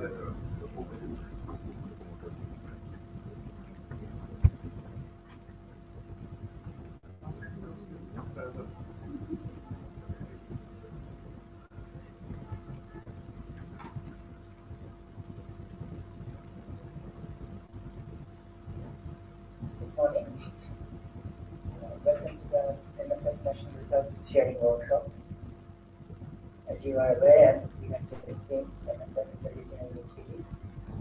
Morning. Welcome to the MFF National Results Sharing Workshop. As you are aware, as we mentioned this thing, MFF is a regional initiative.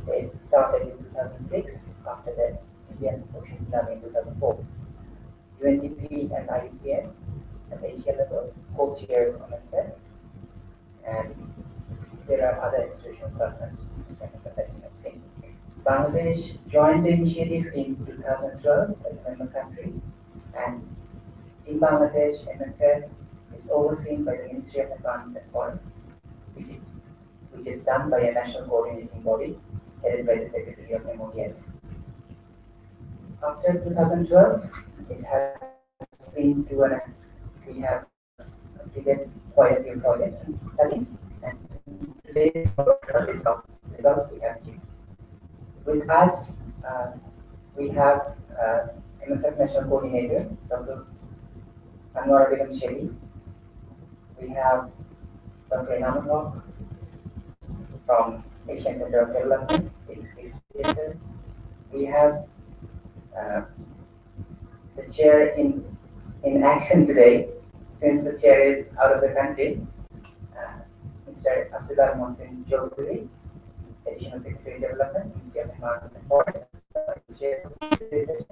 It started in 2006 after the Indian Ocean Tsunami in 2004. UNDP and IUCN at the Asia level co-chairs MFF, and there are other institutional partners MFF, as you have seen. Bangladesh joined the initiative in 2012 as a member country, and in Bangladesh, MFF is overseen by the Ministry of Environment and Forests, which is done by a national coordinating body headed by the Secretary of MOEF. After 2012, it has been we have completed quite a few projects and studies, and today's workshop is of results we have achieved. With us, we have MFF National Coordinator, Dr. Anwar Shelly. We have Dr. Inauguration from Asian Center of Development, Theater. We have the chair in action today, since the chair is out of the country, Mr. Abdullah Mohsin Chaudhary, Additional Secretary of Development, Ministry of Environment and Forests, chair of this session.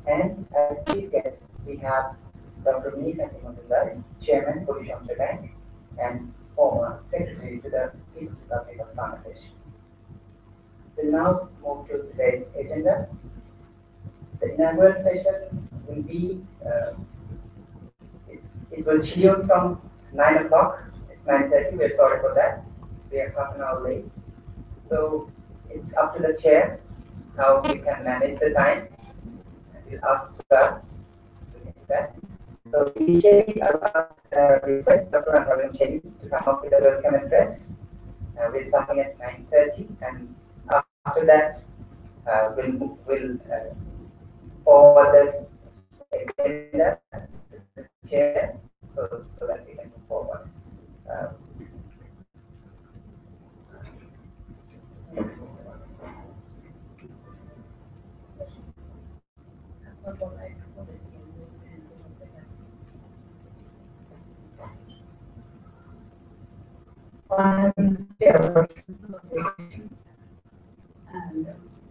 And as chief guests, we have Dr. Munif Mazumdar, Chairman, Polish Bank, and former Secretary to the People's Republic of Bangladesh. We'll now move to today's agenda. The inaugural session will be, it was scheduled from 9 o'clock. It's 9:30. We're sorry for that. We are half an hour late. So it's up to the chair how we can manage the time. We'll ask Sir to do that. So initially, I will request Dr. Anwar Shelly to come up with a welcome address. We're starting at 9:30, and after that, we'll forward the agenda to the chair so that we can move forward. And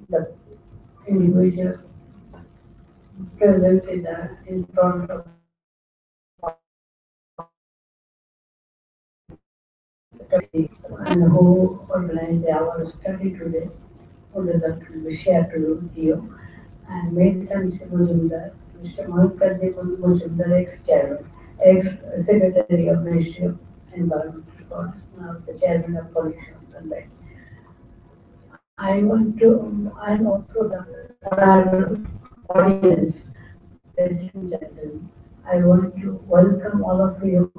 the individual presented in front of and who organized our study today, who result will be shared with you. And Mr. Mazumdar, Mr. Mahmoud Mazumdar, ex-chairman, ex-secretary of Ministry of Environment and Forests, now the chairman of Pollution Control. I'm also the honorable audience, ladies and gentlemen. I want to welcome all of you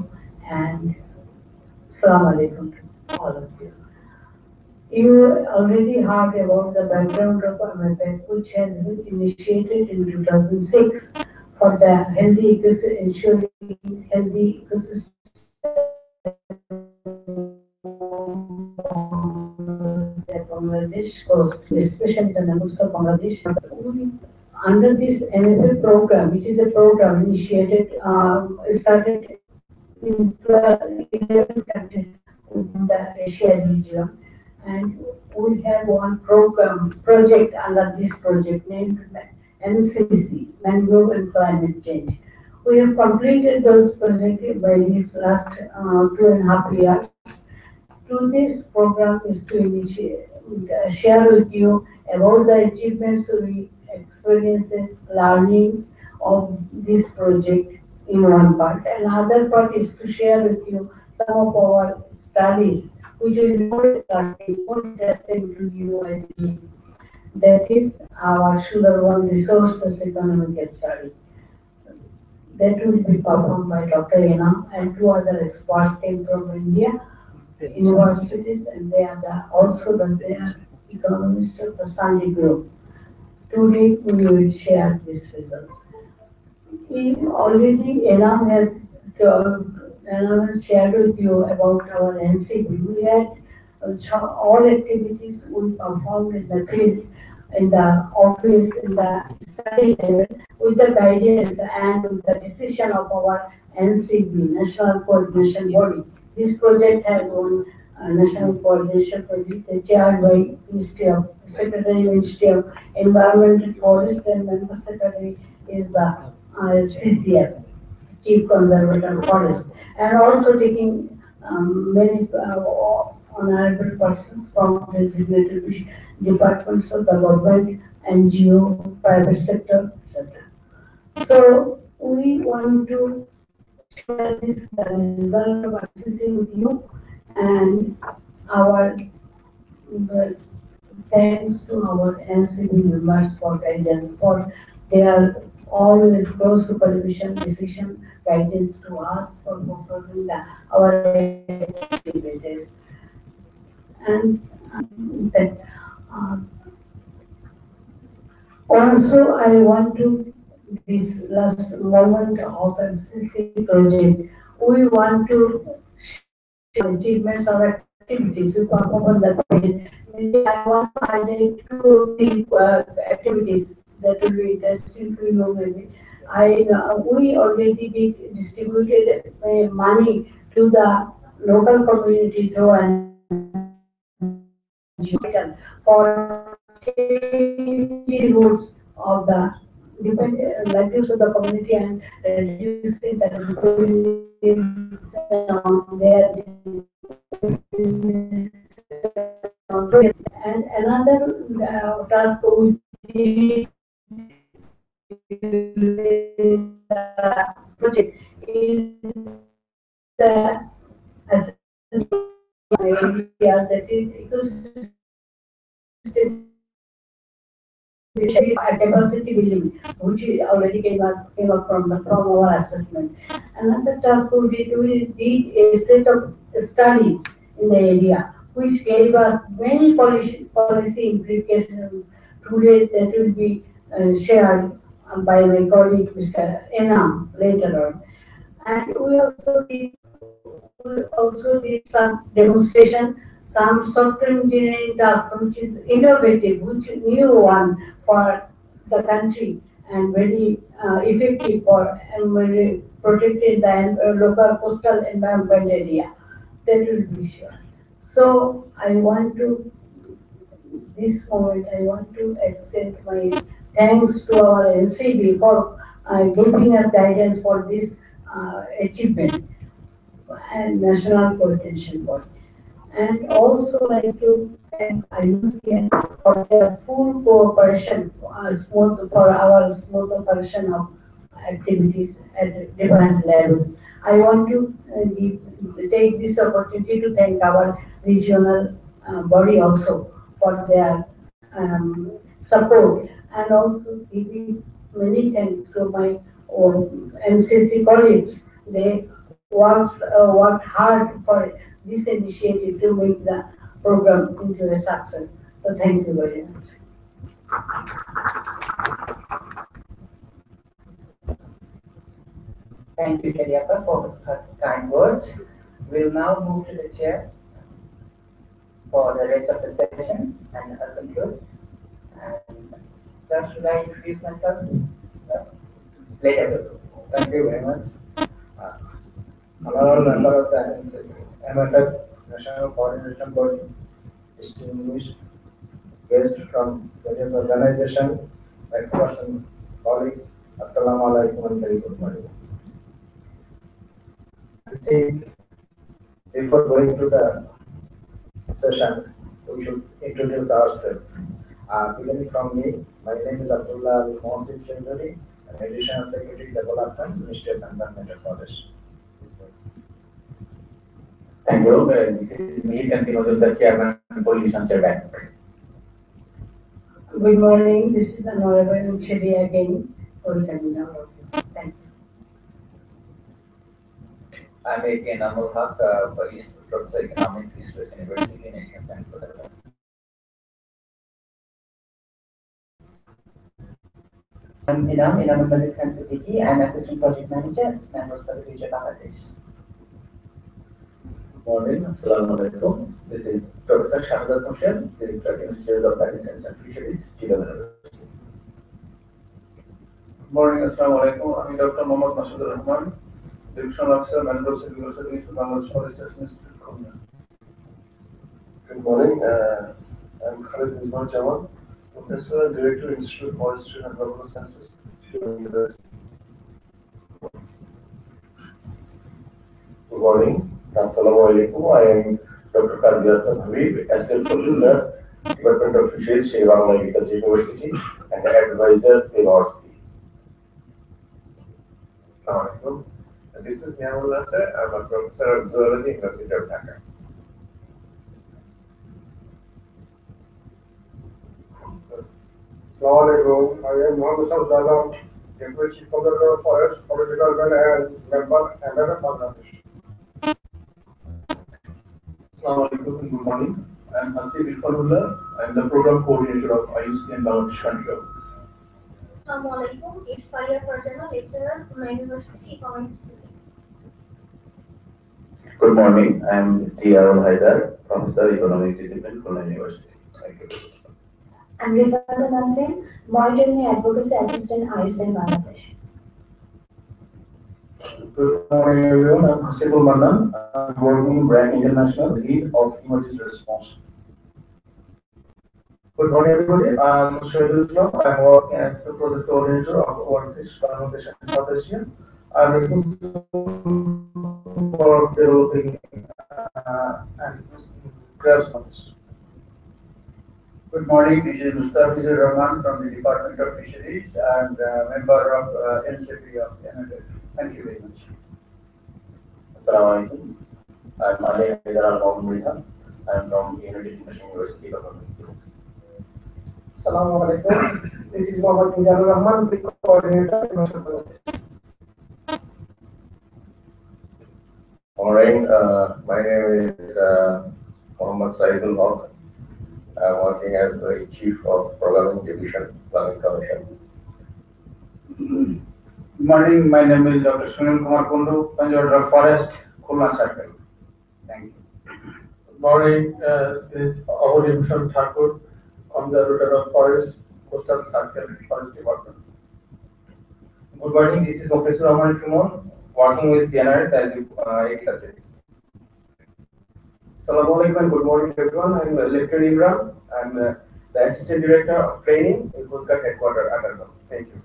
and Assalamu alaikum to all of you. You already heard about the background of MFF, which has been initiated in 2006 for the ensuring healthy ecosystem Bangladesh coast, especially the neighbors of Bangladesh. Under this MFF program, which is a program initiated, started in 11 countries within the Asia region, and we have one project under this project named MCC, Mangrove and Climate Change. We have completed those projects by this last 2.5 years. To this program is to share with you about the achievements, experiences, learnings of this project in one part. And other part is to share with you some of our studies, which is more interesting to you, I believe. That is our Sugarone Resources Economic Study. That will be performed by Dr. Ena, and two other experts came from India. universities, and they are they are economists of the Stanley Group. Today we will share these results. We already Elam has shared with you about our NCB. We had all activities we performed in the field, in the office, in the study level, with the guidance and with the decision of our NCB, National Coordination Body. This project has one National Coordination Project chaired by Secretary Ministry of Environment and Forest, and Member Secretary is the CCF, Chief Conservator Forest, and also taking many honorable persons from designated departments of the government, NGO, private sector, etc. So we want to share this the result of assessing with you, and our thanks to our NCB members for guidance, for their always close supervision, decision, guidance to us for fulfilling our activities. And that, uh, also I want to, this last moment of MCC project, we want to share achievements or activities we perform on the project. Maybe I want to highlight two or three activities that will be interesting to you. Maybe we already distributed money to the local community through an for changing roots of the livelihoods of the community and reducing the dependence on their and another task we did the project is the area that is ecosystem capacity building, which already came up from our assessment. Another task we did a set of study in the area, which gave us many policy implications. Today that will be shared by my colleague Mr. Enam later on. And we also did some demonstration, some software engineering task which is innovative, which is new one for the country and very effective for and very protected the local coastal environment area. That will be sure. So I want to this moment I want to extend my thanks to our NCB for giving us guidance for this achievement and National Coordination Board. And also like to thank IUCN for their full cooperation for our smooth operation of activities at different levels. I want to take this opportunity to thank our regional body also for their support, and also giving many thanks to my MCC colleagues. They worked hard for this initiative to make the program into a success. So thank you very much. Thank you, Kadiapa, for her kind words. We'll now move to the chair for the rest of the session, and I'll conclude. And sir, should I introduce myself? Later. Thank you very much. Honorable member of the MFF National Coordination Body, distinguished guests from various organizations, experts and colleagues, Assalamu alaikum and very good morning. I think before going to the session, we should introduce ourselves. Beginning from me, my name is Abdullah Al Mohsin Chaudhary, Additional Secretary Development, Ministry of Environment and Forest. Thank you. This is me, Kantinodul, the Chairman of Pollution Bank. Good morning. This is Honorable Chedi again for coming out. Thank you. I'm A.K. Namul Haq, East Professor Economics, East West University in Asian Science Program. I'm Inauguration City. I'm Assistant Project Manager and was for the future Bangladesh. Good morning, Assalamu alaikum. This is Professor Shamdar Hussain, Director of Institute of Marine Science and Fisheries, Jidam University. Good morning, Assalamu alaikum. I'm Dr. Mohammad Masud Rahman, Divisional Officer, Management of University of Bangladesh Forest Institute, Konya. Good morning. I'm Khalid Nizman Jaman, Professor, Director, Institute of Forestry and Environmental Sciences, Jidam University. Good morning. Assalamu alaikum. I am Dr. Qadir Hassan Habib, Assistant Professor, Department of Fisheries, Shirvang Agriculture University, and Advisor, CNRC. Assalamu alaikum. This is Niamul Nasser. I'm a Professor of Zoology, University of Dhaka. Assalamu alaikum. I am Mohammed Sallallahu, Deputy Chief Conservator of Forest, Political and Member MFF Bangladesh. Assalamu alaikum and good morning. I'm Hasib Irfanullah. I'm the Program Coordinator of IUC and Bangladesh Country Office. Assalamu alaikum. It's Faria Farjana, lecturer from my university, Economics. Good morning. I am G. Arul Haidar, Professor, Economics Discipline, Khulna University. Thank you. I'm Rifat Nassim, Monitoring Advocacy Assistant, IUC in Bangladesh. Good morning, everyone. I'm Hasibul Mannan. I'm working in BRAC International, Lead of Emergency Response. Good morning, everybody. I'm Shahidul Islam. I'm working as the Project Coordinator of Overfish Bangladesh and South Asia. I'm responsible for developing and crab science. Good morning. This is Mustafizur Rahman from the Department of Fisheries and member of NCP of MFF. Thank you very much. Assalamu alaikum. I'm Ali Haidar Al-Mawmuriha. I'm from Unity International University of Bangladesh. Assalamu alaikum. This is Mohammad Mizanur Rahman, Big Coordinator, University of Bangladesh. Morning. My name is Mohammad Saidul Haq. I'm working as the Chief of Programming Division, Planning Commission. Good morning. My name is Dr. Sunil Kumar Kundu, Conservator of Forest, Khulna Circle. Thank you. Good morning. This is Abhori Bhushan Thakur, Conservator of Forest, Coastal Circle, Forest Department. Good morning. This is Professor Rahman Shumon, working with CNRS as agriculture. Assalamu alaikum and good morning everyone. I'm Lieutenant Imran. I'm the Assistant Director of Training in Kolkata Headquarters, Agartala. Thank you.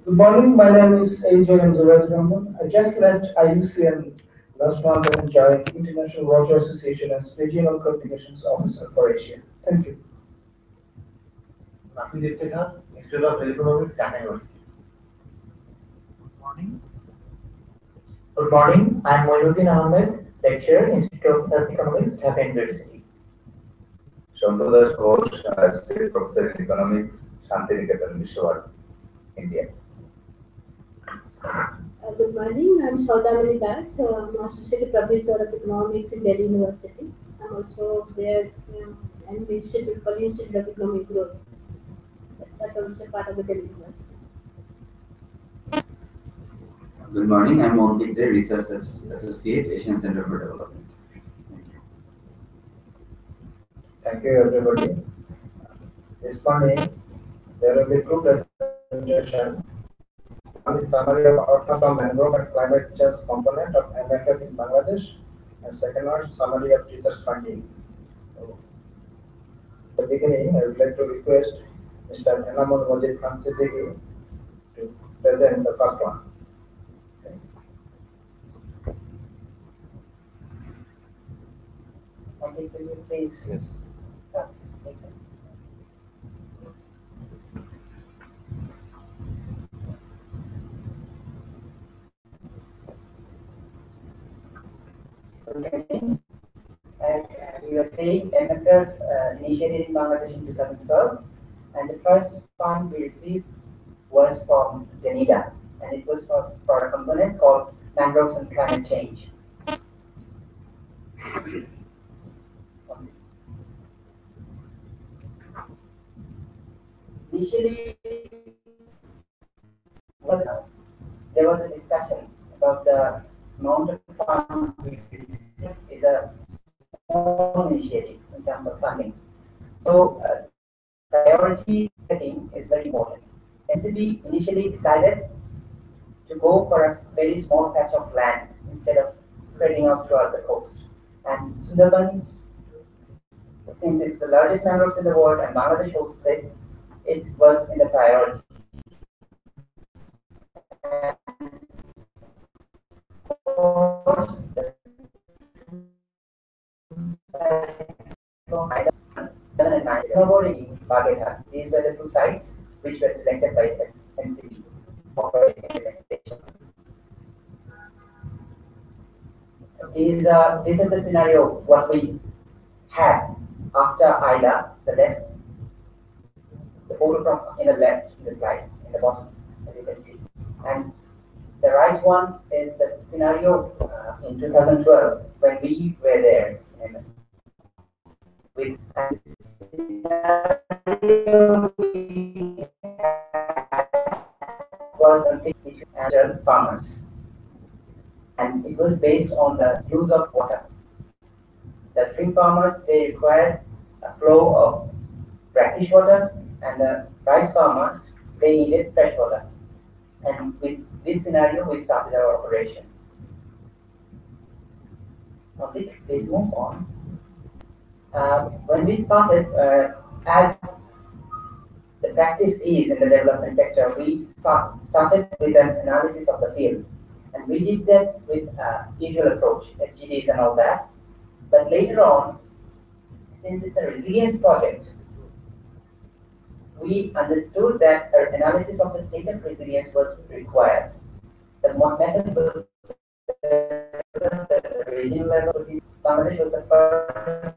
Good morning. My name is AJ Hamzawad Rahman. I just left IUC and last month I joined International Water Association as Regional Communications Officer for Asia. Thank you. Nafi Diptekha, Institute of Economics, Dhaka University. Good morning. Good morning. I am Moinuddin Ahmed, Lecturer, Institute of Economics, Dhaka University. Shantodas Ghosh, Associate Professor in Economics, Shantiniketan Vishwar, India. Good morning. I'm Saudamani Das. I'm Associate Professor of Economics in Delhi University. I'm also there an Institute for Institute of Economic Growth. That's also part of the Delhi University. Good morning. I'm Ankit Dey, Research Associate, Asian Center for Development. Thank you, everybody. This morning, there will be two presentations. One is summary of outcomes from mangrove and climate change component of MFF in Bangladesh, and second one is summary of research funding. So, at the beginning, I would like to request Mr. Enamul Majid Khan Siddiqui to present the first one. Okay, can you please? Yes. Start. Thank you. As we were saying, MFF initiated in Bangladesh in 2012, and the first fund we received was from Denida, and it was for a component called mangroves and climate change. Initially, there was a discussion about the amount of funds we receive is a small initiative in terms of funding. So priority setting is very important. NCB initially decided to go for a very small patch of land instead of spreading out throughout the coast. And Sundarbans, since it's the largest mangroves in the world and Bangladesh hosts it, it was in the priority. Of course, these were the two sites which were selected by the NCB for implementation. This is the scenario what we had after ILA, the left, the photo from in the left in the slide, in the bottom, as you can see. And the right one is the scenario in 2012 when we were there. With was between farmers, and it was based on the use of water. The shrimp farmers, they required a flow of brackish water, and the rice farmers, they needed fresh water. And with this scenario, we started our operation. Please move on. When we started, as the practice is in the development sector, we started with an analysis of the field. And we did that with usual approach, FGDs and all that. But later on, since it's a resilience project, we understood that an analysis of the state of resilience was required. The method was the regional level. Bangladesh was the first.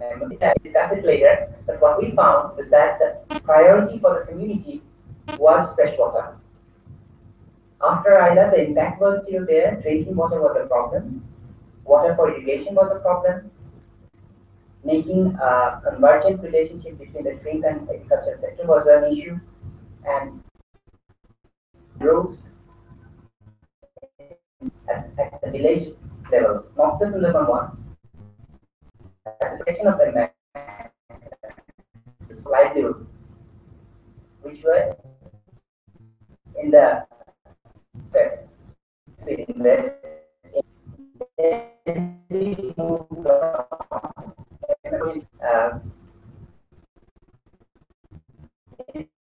And we discussed it later, but what we found was that the priority for the community was fresh water. After ILA, the impact was still there. Drinking water was a problem. Water for irrigation was a problem. Making a convergent relationship between the shrimp and agriculture sector was an issue. And roads at the village level, not the Sundarban one, at the section of the map, livelihood, which were in the west.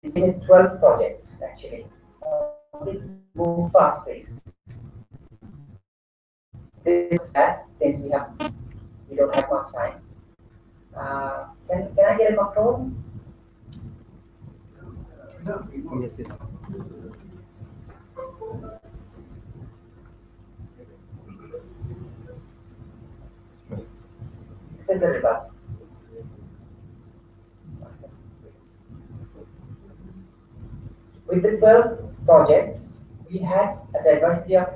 We had 12 projects actually. We move fast pace. This is that since we don't have much time. Can I get a control? Yes, yes. This is the result. With the 12 projects, we had a diversity of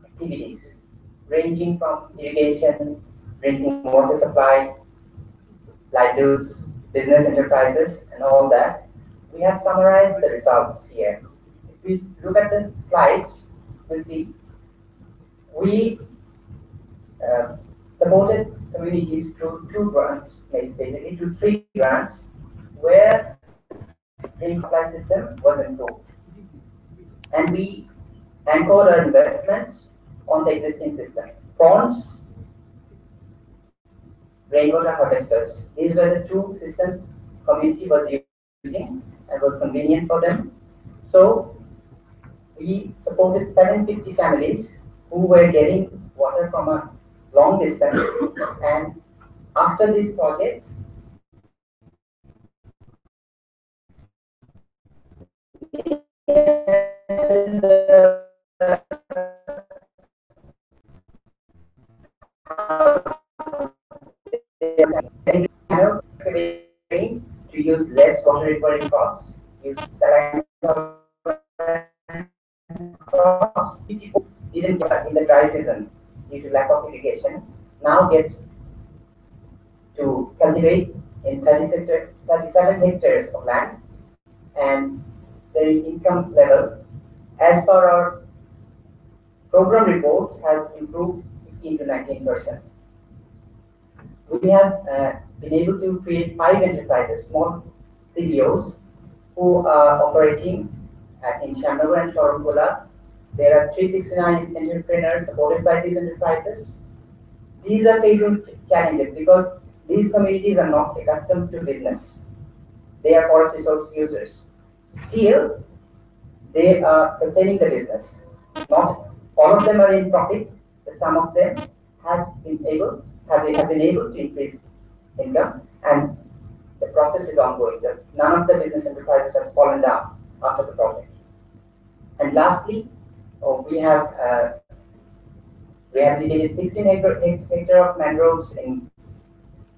activities ranging from irrigation, drinking water supply, livelihoods, business enterprises, and all that. We have summarized the results here. If we look at the slides, you'll see we supported communities through two grants, basically through three grants, where the supply system was improved. And we anchored our investments on the existing system. Ponds, rainwater harvesters. These were the two systems community was using and was convenient for them. So we supported 750 families who were getting water from a long distance. And after these projects, to use less water requiring crops, produce saline crops, which didn't get in the dry season due to lack of irrigation, now get to cultivate in 37 hectares of land, and their income level, as per our program reports, has improved 15 to 19%. We have been able to create 5 enterprises, small CBOs, who are operating in Shamnagar and Shorumkola. There are 369 entrepreneurs supported by these enterprises. These are facing challenges because these communities are not accustomed to business. They are forest resource users. Still, they are sustaining the business. Not all of them are in profit, but some of them have been able to increase income, and the process is ongoing. None of the business enterprises has fallen down after the project. And lastly, we have rehabilitated 16 hectare of mangroves in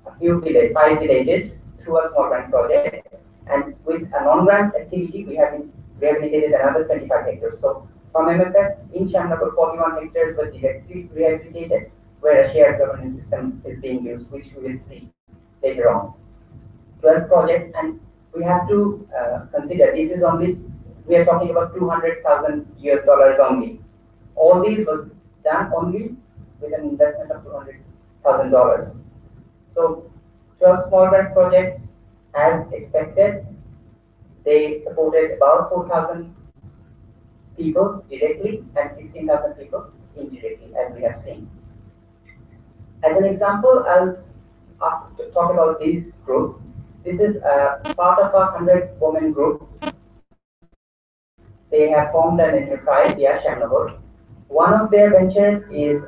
a few 5 villages through a small grant project. And with a non-grant activity, we have rehabilitated another 25 hectares. So from MFF, in Shamnagar, 41 hectares were directly rehabilitated, where a shared governance system is being used, which we will see later on. 12 projects, and we have to consider this is only, we are talking about $200,000 only. All these was done only with an investment of $200,000. So 12 small grants projects, as expected, they supported about 4,000 people directly and 16,000 people indirectly, as we have seen. As an example, I'll ask to talk about this group. This is part of a 100-woman group. They have formed an enterprise via Shamnagar. One of their ventures is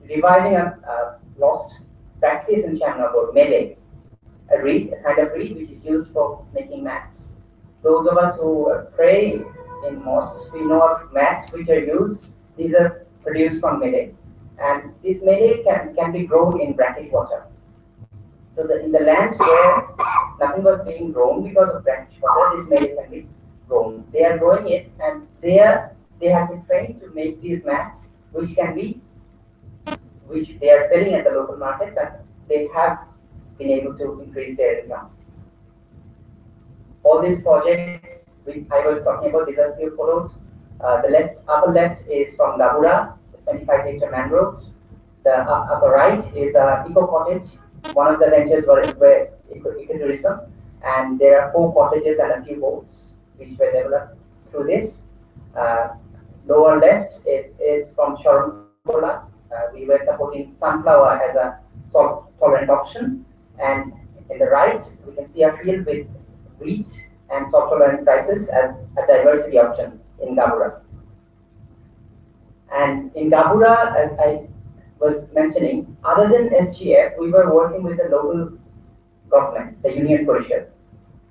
reviving a lost practice in Shamnagar, melee, a kind of reed which is used for making mats. Those of us who pray in mosques, we know of mats which are used. These are produced from melee, and this melee can be grown in brackish water. So in the lands where nothing was being grown because of brackish water, this melee can be grown. They are growing it, and they have been trained to make these mats, which they are selling at the local markets, and they have been able to increase their income. All these projects which I was talking about, these are a few photos. The upper left is from Gabura, 25-hectare mangroves. The upper right is Eco Cottage. One of the ventures were ecotourism, and there are 4 cottages and a few boats which were developed through this. Lower left is from Shorumkola. We were supporting sunflower as a salt-tolerant option, and in the right we can see a field with wheat and salt-tolerant prices as a diversity option in Gabura. And in Gabura, as I was mentioning, other than SGF, we were working with the local government, the Union Parishad,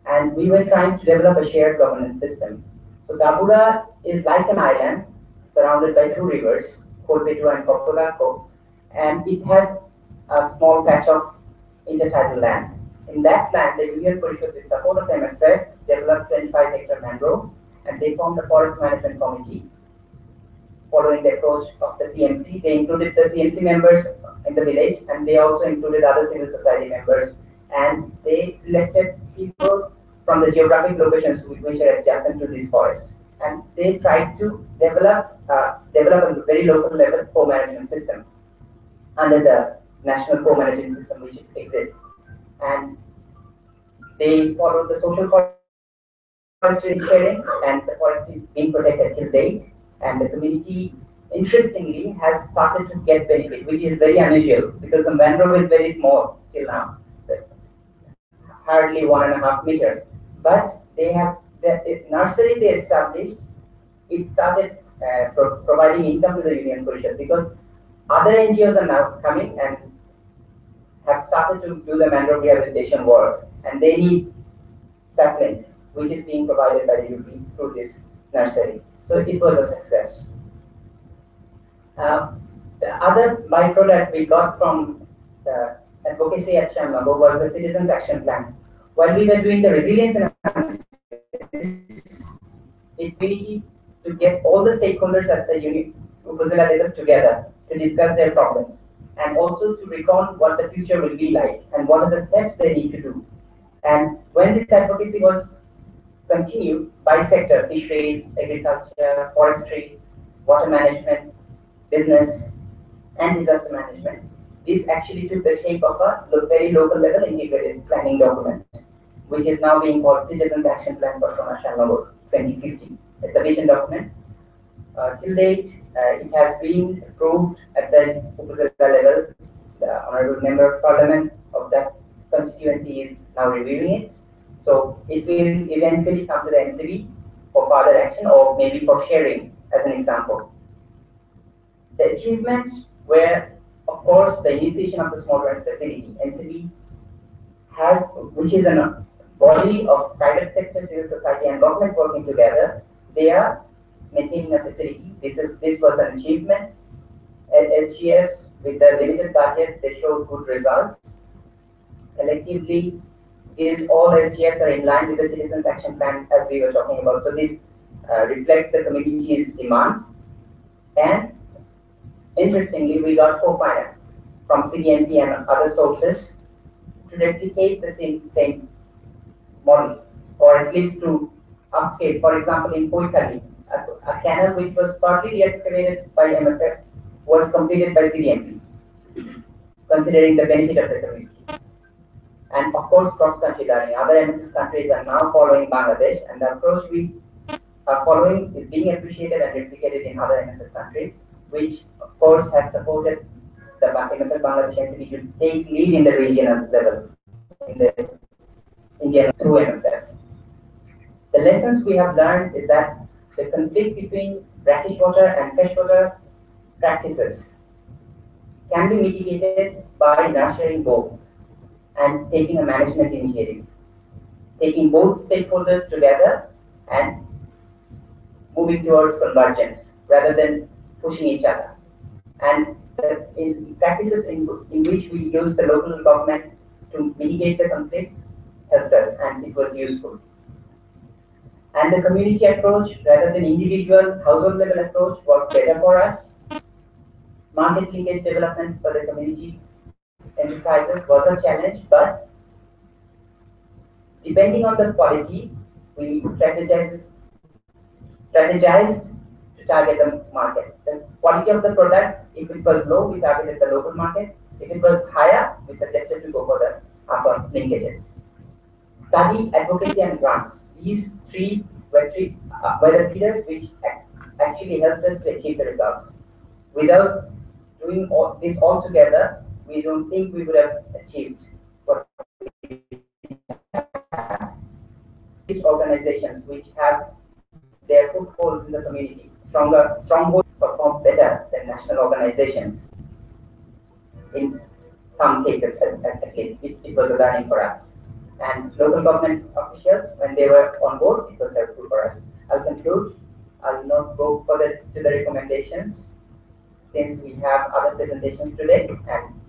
and we were trying to develop a shared governance system. So Gabura is like an island surrounded by 2 rivers, Kolpetu and Kopolako, and it has a small patch of intertidal land. In that land, the Union Parishad, with support of MFF, developed 25-hectare mangrove, and they formed a forest management committee. Following the approach of the CMC, they included the CMC members in the village, and they also included other civil society members, and they selected people from the geographic locations which are adjacent to this forest, and they tried to develop a very local level co-management system under the national co-management system which exists. And they followed the social forestry sharing, and the forest is being protected till date, and the community, interestingly, has started to get benefit, which is very unusual because the mangrove is very small till now, hardly 1.5 meters. But they have the nursery they established. It started providing income to the Union Parishad because other NGOs are now coming and have started to do the mangrove rehabilitation work, and they need saplings, which is being provided by the UP through this nursery. So it was a success. The other byproduct we got from the advocacy at Shamnagar was the Citizens Action Plan. While we were doing the resilience analysis, it we need to get all the stakeholders at the Upazila level together to discuss their problems and also to recall what the future will be like and what are the steps they need to do. And when this advocacy was continued by sector, fisheries, agriculture, forestry, water management, business, and disaster management, this actually took the shape of a very local level integrated planning document, which is now being called Citizens Action Plan for Commercial Novo 2050. It's a vision document. Till date, it has been approved at the Upazila level. The Honorable Member of Parliament of that constituency is now reviewing it. So it will eventually come to the NCB for further action or maybe for sharing as an example. The achievements were, of course, the initiation of the small drums facility. NCB has, which is a body of private sector, civil society, and government working together. They are maintaining a facility. This was an achievement. At SGS, with the limited budget, they showed good results. Collectively, these all SGFs are in line with the Citizens Action Plan as we were talking about. So this reflects the community's demand. And interestingly, we got co-finance from CDMP and other sources to replicate the same model, or at least to upscale. For example, in Koikali, a canal which was partly excavated by MFF was completed by CDMP, considering the benefit of the community. And of course, cross-country learning. Other MFF countries are now following Bangladesh, and the approach we are following is being appreciated and replicated in other MFF countries, which of course have supported the MFF Bangladesh entity to take lead in the regional level, in the Indian through MFF. The lessons we have learned is that the conflict between brackish water and freshwater practices can be mitigated by nurturing both and taking a management initiative, taking both stakeholders together and moving towards convergence rather than pushing each other. And in practices in which we use the local government to mitigate the conflicts helped us, and it was useful. And the community approach rather than individual household level approach worked better for us. Market linkage development for the community enterprises was a challenge, but depending on the quality, we strategized to target the market. The quality of the product, if it was low, we targeted the local market. If it was higher, we suggested to go for the upper linkages. Study, advocacy, and grants. These three were the pillars which actually helped us to achieve the results. Without doing this all together, we don't think we would have achieved what these organizations which have their footholds in the community, strongholds perform better than national organizations. In some cases, at least, it was a learning for us. And local government officials, when they were on board, it was helpful for us. I'll conclude. I'll not go further to the recommendations since we have other presentations today, and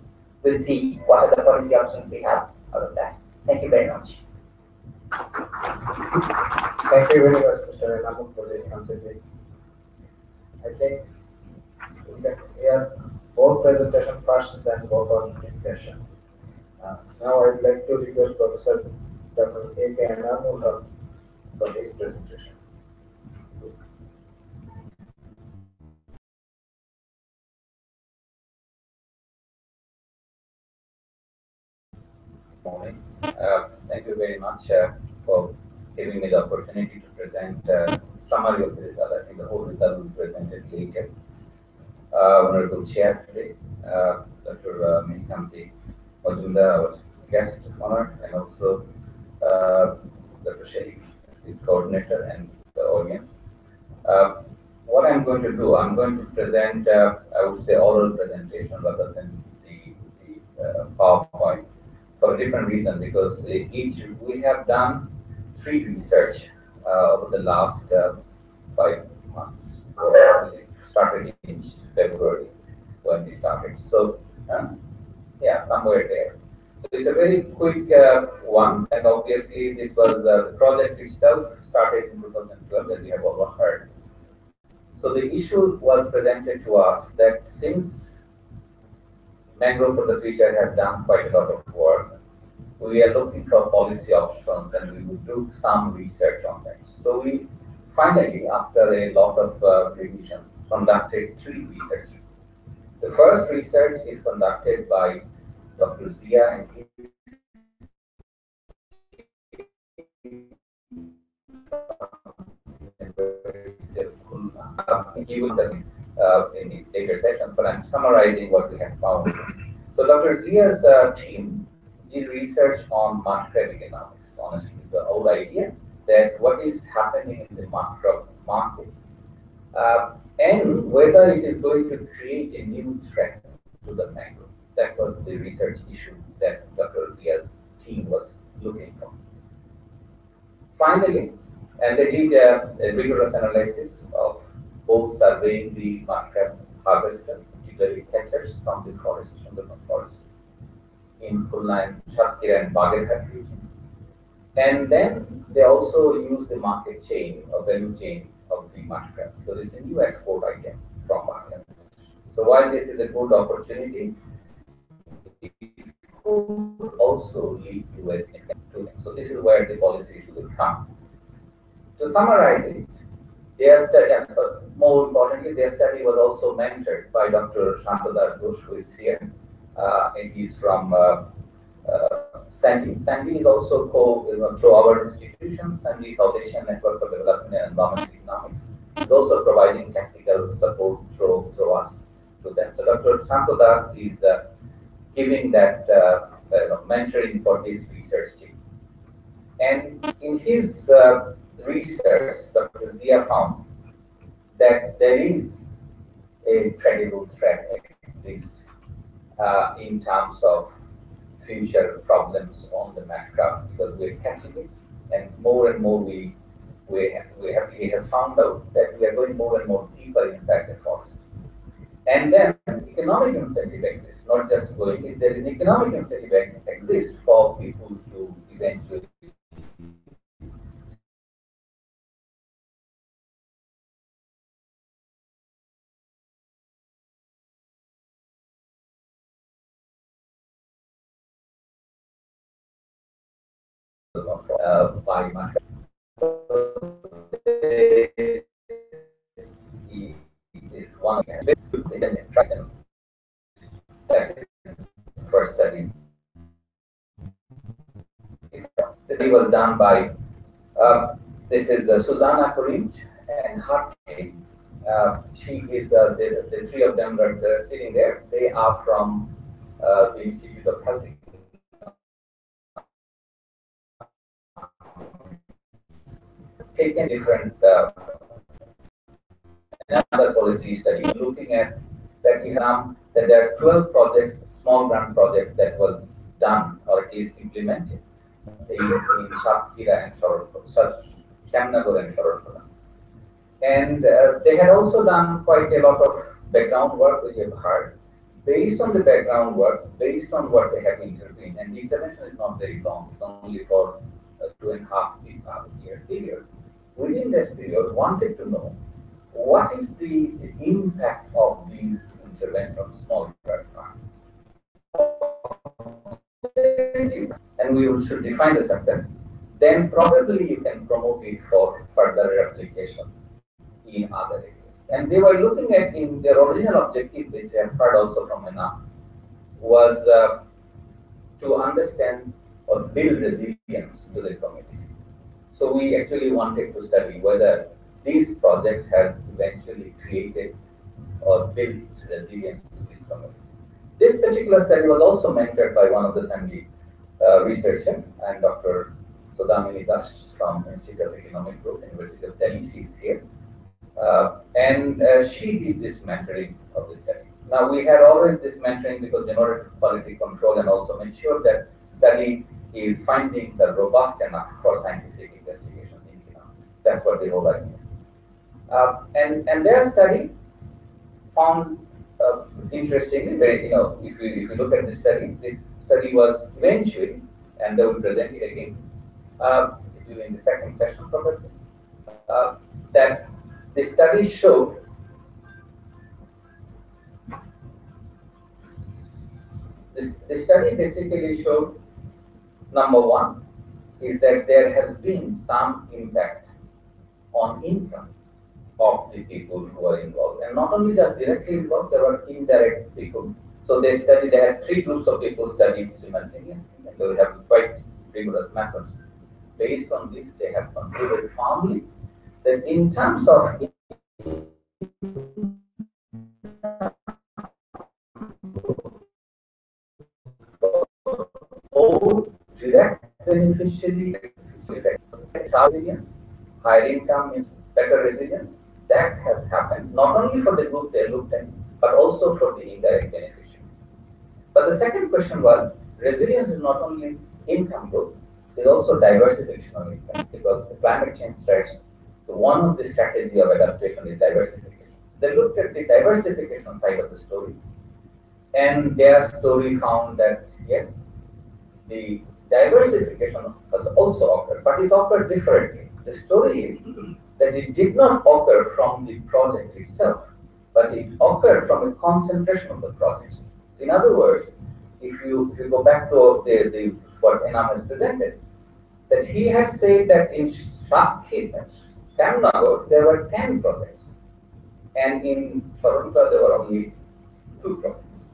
we'll see what are the policy options we have out of that. Thank you very much. Thank you very much, Mr. Namu, for the consideration. I think we can hear both presentation first, then go on discussion. Now I'd like to request Professor Dr. A.K. Anamul for his presentation. Morning. Thank you very much for giving me the opportunity to present summary of the result. I think the whole result will be presented later. Honorable Chair today, Dr. Minikamti Majumdar, our guest of honor, and also Dr. Sharif, the coordinator, and the audience. What I'm going to do, I'm going to present, I would say, oral presentation rather than the PowerPoint, for a different reason, because we have done 3 research over the last 5 months. We started in February when we started. So yeah, somewhere there. So it's a very quick one, and obviously this was the project itself started in 2012, as we have all heard. So the issue was presented to us that since Mangrove for the Future has done quite a lot of work, we are looking for policy options and we would do some research on that. So we finally, after a lot of revisions, conducted 3 research. The first research is conducted by Dr. Zia and his he will just in the later sessions, but I'm summarizing what we have found. So Dr. Zia's team did research on market economics. Honestly, the whole idea that what is happening in the market and whether it is going to create a new threat to the mangrove. That was the research issue that Dr. Zia's team was looking for. Finally, and they did a rigorous analysis of both surveying the market harvester, particularly catchers from the forest, from the forest in Khulna, Satkhira and Bagherhat region. And then they also use the market chain or value chain of the market because it's a new export item from Bangladesh. So while this is a good opportunity, it could also lead to a significant. So this is where the policy issue will come. To summarize it, their study, and more importantly, their study was also mentored by Dr. Shantadas Ghosh, who is here. And he's from Sandy. Sandy is also through our institution, Sandy South Asian Network for Development and Environmental Economics, is also providing technical support through us to them. So Dr. Shantadas is giving that mentoring for this research team. And in his research, Dr. Zia found that there is a credible threat exists in terms of future problems on the macrocraft because we're catching it, and more he has found out that we are going more and more deeper inside the forest. And then economic incentive exists, not just going, if there is an economic incentive exists for people to eventually by market. Is one for studies. This study was done by this is Susanna Corinth and her team. She is the 3 of them that are sitting there. They are from the Institute of Health. Taken different another policy study looking at that that there are 12 projects, small grant projects that was done or at least implemented in Satkhira and Shamnagar and Sharadpura. And they had also done quite a lot of background work, which you have heard. Based on the background work, based on what they have intervened, and the intervention is not very long, it's only for a 2.5 year period. Within this period, wanted to know what is the impact of these interventions, small farms. And we should define the success. Then probably you can promote it for further application in other areas. And they were looking at in their original objective, which I have heard also from Anna, was to understand or build resilience to the community. So we actually wanted to study whether these projects have eventually created or built resilience to this community. This particular study was also mentored by one of the Sandy researchers and Dr. Sodamini Das from Institute of Economic Growth, University of Delhi. She is here. And she did this mentoring of the study. Now we had always this mentoring because in order to quality control and also make sure that study is findings are robust enough for scientific investigation in economics. That's what the whole idea. And their study found interestingly, very if you look at this study study was eventually, and they will present it again during the second session probably, that the study showed the study basically showed, number one, is that there has been some impact on income of the people who are involved. And not only just directly involved, there were indirect people. So they had three groups of people studied simultaneously, and they have quite rigorous methods. Based on this, they have concluded firmly that in terms of all direct beneficiary effects, resilience, higher income means better resilience. That has happened not only for the group they looked at, but also for the indirect beneficiaries. But the second question was, resilience is not only income growth, there's also diversification of income, because the climate change threats, one of the strategy of adaptation is diversification. They looked at the diversification side of the story, and their story found that yes, the diversification has also occurred, but it's occurred differently. The story is that it did not occur from the project itself, but it occurred from a concentration of the projects. In other words, if you go back to what Enam has presented, that he has said that in Shamnagar there were 10 projects, and in Saranka there were only 2 projects.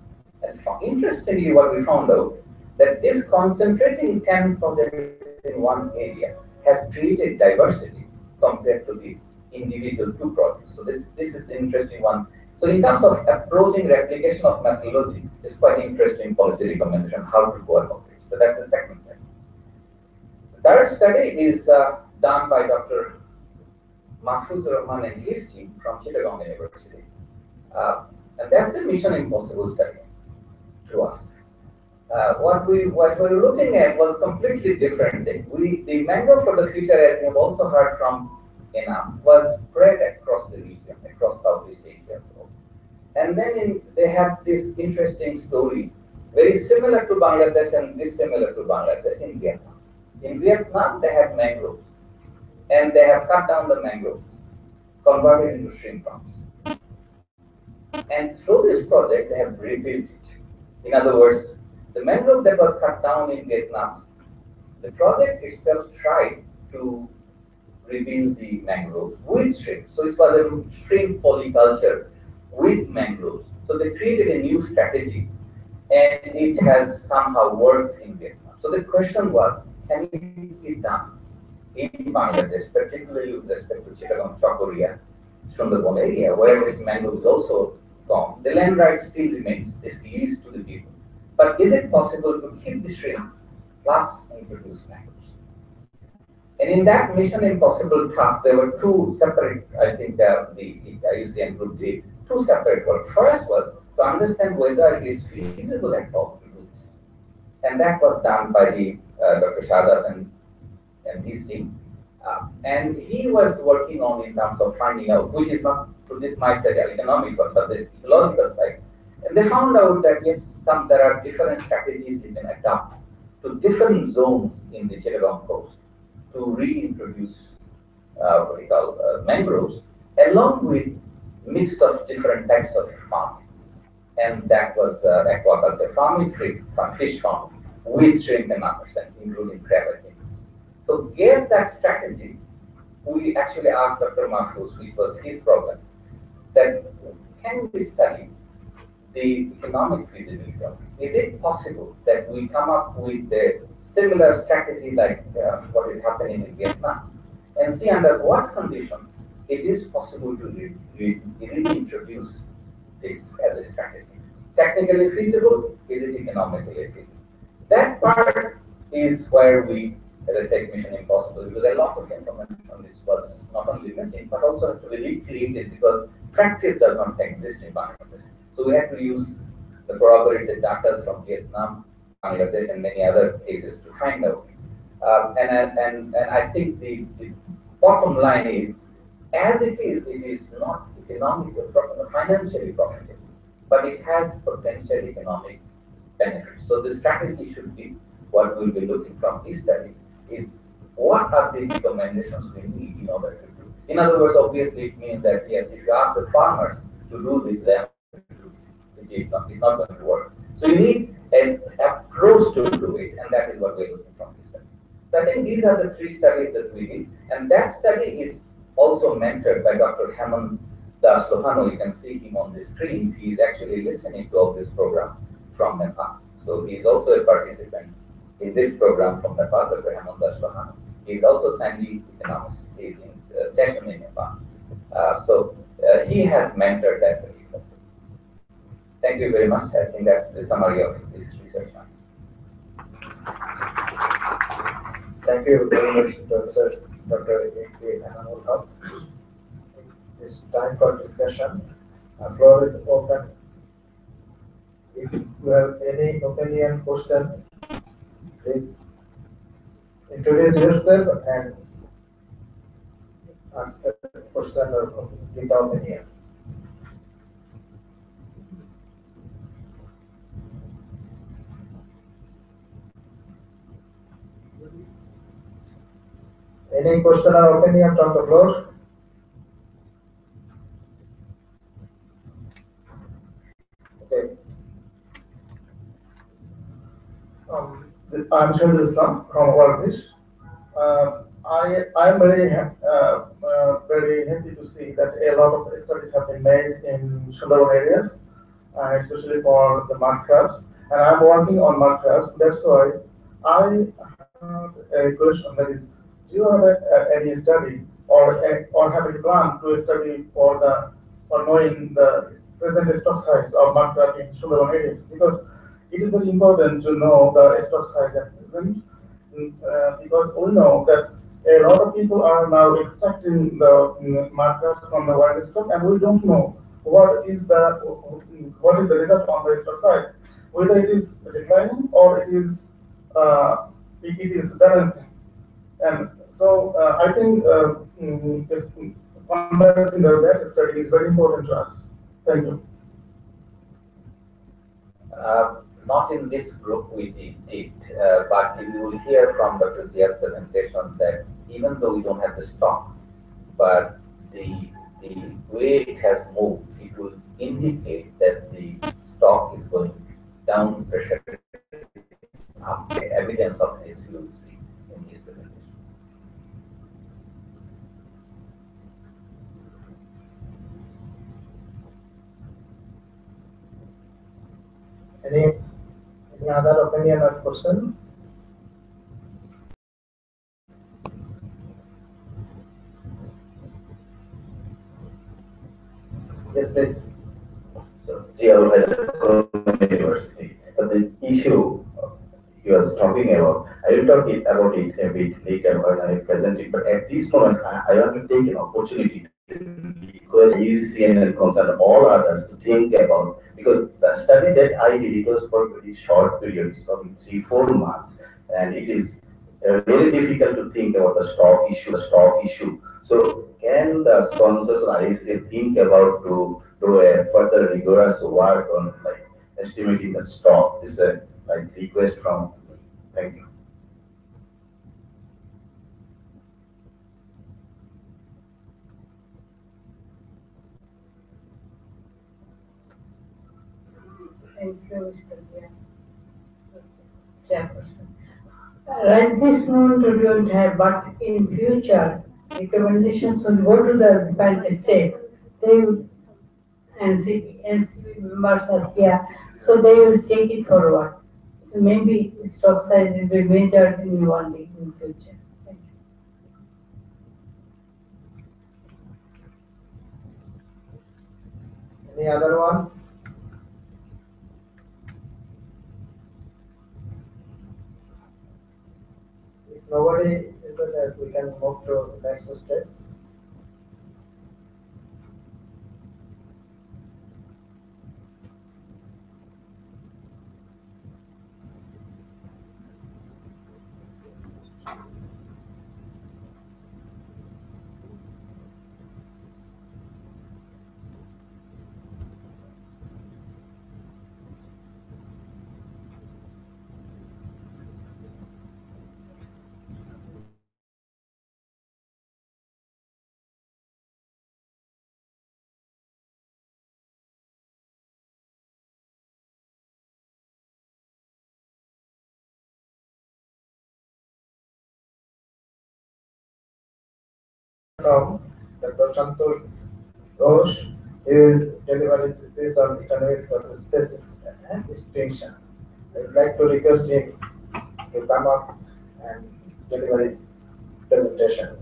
And interestingly, what we found out, that this concentrating 10 projects in one area has created diversity compared to the individual 2 projects. So this is an interesting one. So in terms of approaching replication of methodology, it's quite interesting policy recommendation how to go about it. So that's the second step. The third study is done by Dr. Mahfuz Rahman and his team from Chittagong University. And that's the Mission Impossible study to us. What we were looking at was completely different thing. The Mangrove for the Future, as you have also heard from Enam, was spread across the region, across Southeast Asia. So. And then they have this interesting story, very similar to Bangladesh and dissimilar to Bangladesh in Vietnam. In Vietnam, they have mangroves, and they have cut down the mangroves, converted into shrimp farms. And through this project, they have rebuilt it. In other words, the mangrove that was cut down in Vietnam, the project itself tried to rebuild the mangroves with shrimp. So it was a shrimp polyculture with mangroves. So they created a new strategy, and it has somehow worked in Vietnam. So the question was, can it be done in Bangladesh, particularly with respect to Chittagong, Chokoria, Sundarbans area, where this mangrove is also gone? The land rights still remains, this lease to the people. But is it possible to keep the shrimp plus introduce mangroves? And in that Mission Impossible task, there were 2 separate, I think the IUCN group did 2 separate work. First was to understand whether it is feasible at all to do this. And that was done by the Dr. Shadat and his team. And he was working on in terms of finding out, which is not to this my study economics, but the ecological side. And they found out that yes, there are different strategies you can adopt to different zones in the Chittagong coast to reintroduce what we call mangroves, along with mix of different types of farming. And that was aquaculture farming, fish farm with shrimp and others, including crab and things. So given that strategy, we actually asked Dr. Mahfuz, which was his problem, that can we study the economic feasibility of it? Is it possible that we come up with a similar strategy like what is happening in Vietnam, and see under what condition it is possible to reintroduce this as a strategy? Technically feasible, is it economically feasible? That part is where we, as I said, Mission Impossible, because a lot of information on this was not only missing, but also has to be recreated because practice does not exist in Bangladesh. So we had to use the corroborated data from Vietnam, Bangladesh, and many other cases to find out. And I think the bottom line is, as it is not economically, financially profitable, but it has potential economic benefits. So the strategy should be what we'll be looking from this study is what are the recommendations we need in order to do this. In other words, obviously it means that yes, if you ask the farmers to do this, they are it's not going to work. So you need an approach to do it, and that is what we're looking from this study. So I think these are the 3 studies that we did, and that study is also mentored by Dr. Hemant Das Lohano. You can see him on the screen. He is actually listening to all this program from Nepal. So he is also a participant in this program from Nepal, Dr. Hemant Das Lohano. He is also Sandy economist. He is stationed in Nepal. He has mentored that particular study. Thank you very much. I think that's the summary of this research. Thank you very much, Dr. A.K. Anamul. It's time for discussion. Floor is open. If you have any opinion, question, please introduce yourself and answer the question or give the opinion. Any question or opinion from the floor? Okay. I'm Shahidul Islam from Bangladesh. I'm very happy to see that a lot of studies have been made in Sundarban areas, especially for the mud crabs. And I'm working on mud crabs. That's why I have a question that is, do you have any study or have a plan to study for knowing the present stock size of mud crab in Sundarban areas? Because it is very important to know the stock size at present, because we know that a lot of people are now extracting the markers from the wild stock, and we don't know what is the result on the stock size, whether it is declining or it is balancing. And so I think conducting that study is very important to us. Thank you. Not in this group we did it, but you will hear from Dr. Zia's presentation that even though we don't have the stock, but the way it has moved, it will indicate that the stock is going down, pressure is up. Evidence of this you will see in his presentation. Any other opinion or question? Yes, please. So, University. The issue you are talking about, I will talk about it a bit later when I present it. But at this moment, I want to take an opportunity because UCN and concern all others to think about, because the study that I did, it was for a very short period, so 3-4 months, and it is very difficult to think about the stock issue. So can the sponsors or ICL think about to do a further rigorous work on like estimating the stock? This is a request from me. Thank you. Thank you, Mr. Chairperson. Right this moment we don't have, but in future recommendations will go to the different states. They will, NCP members are here, so they will take it forward. So maybe stock size will be measured in one day in future. Thank you. Any other one? If nobody is there, we can move to next step. from Dr. Santosh Ghosh. He will deliver his speech on economics of the species and extinction. I would like to request him to come up and deliver his presentation.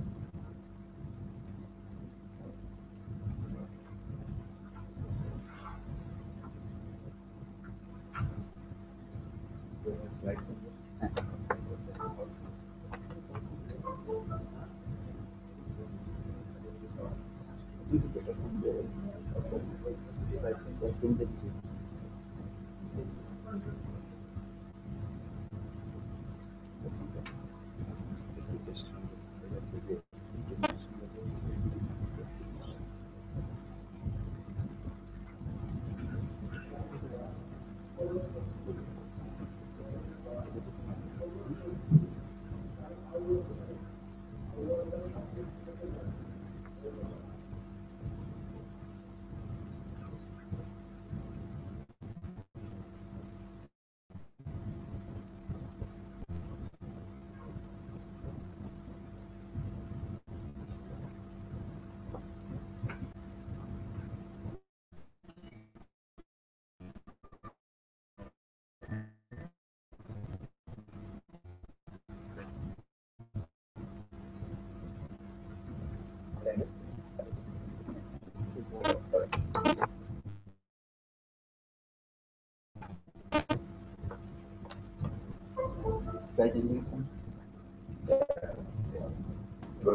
Good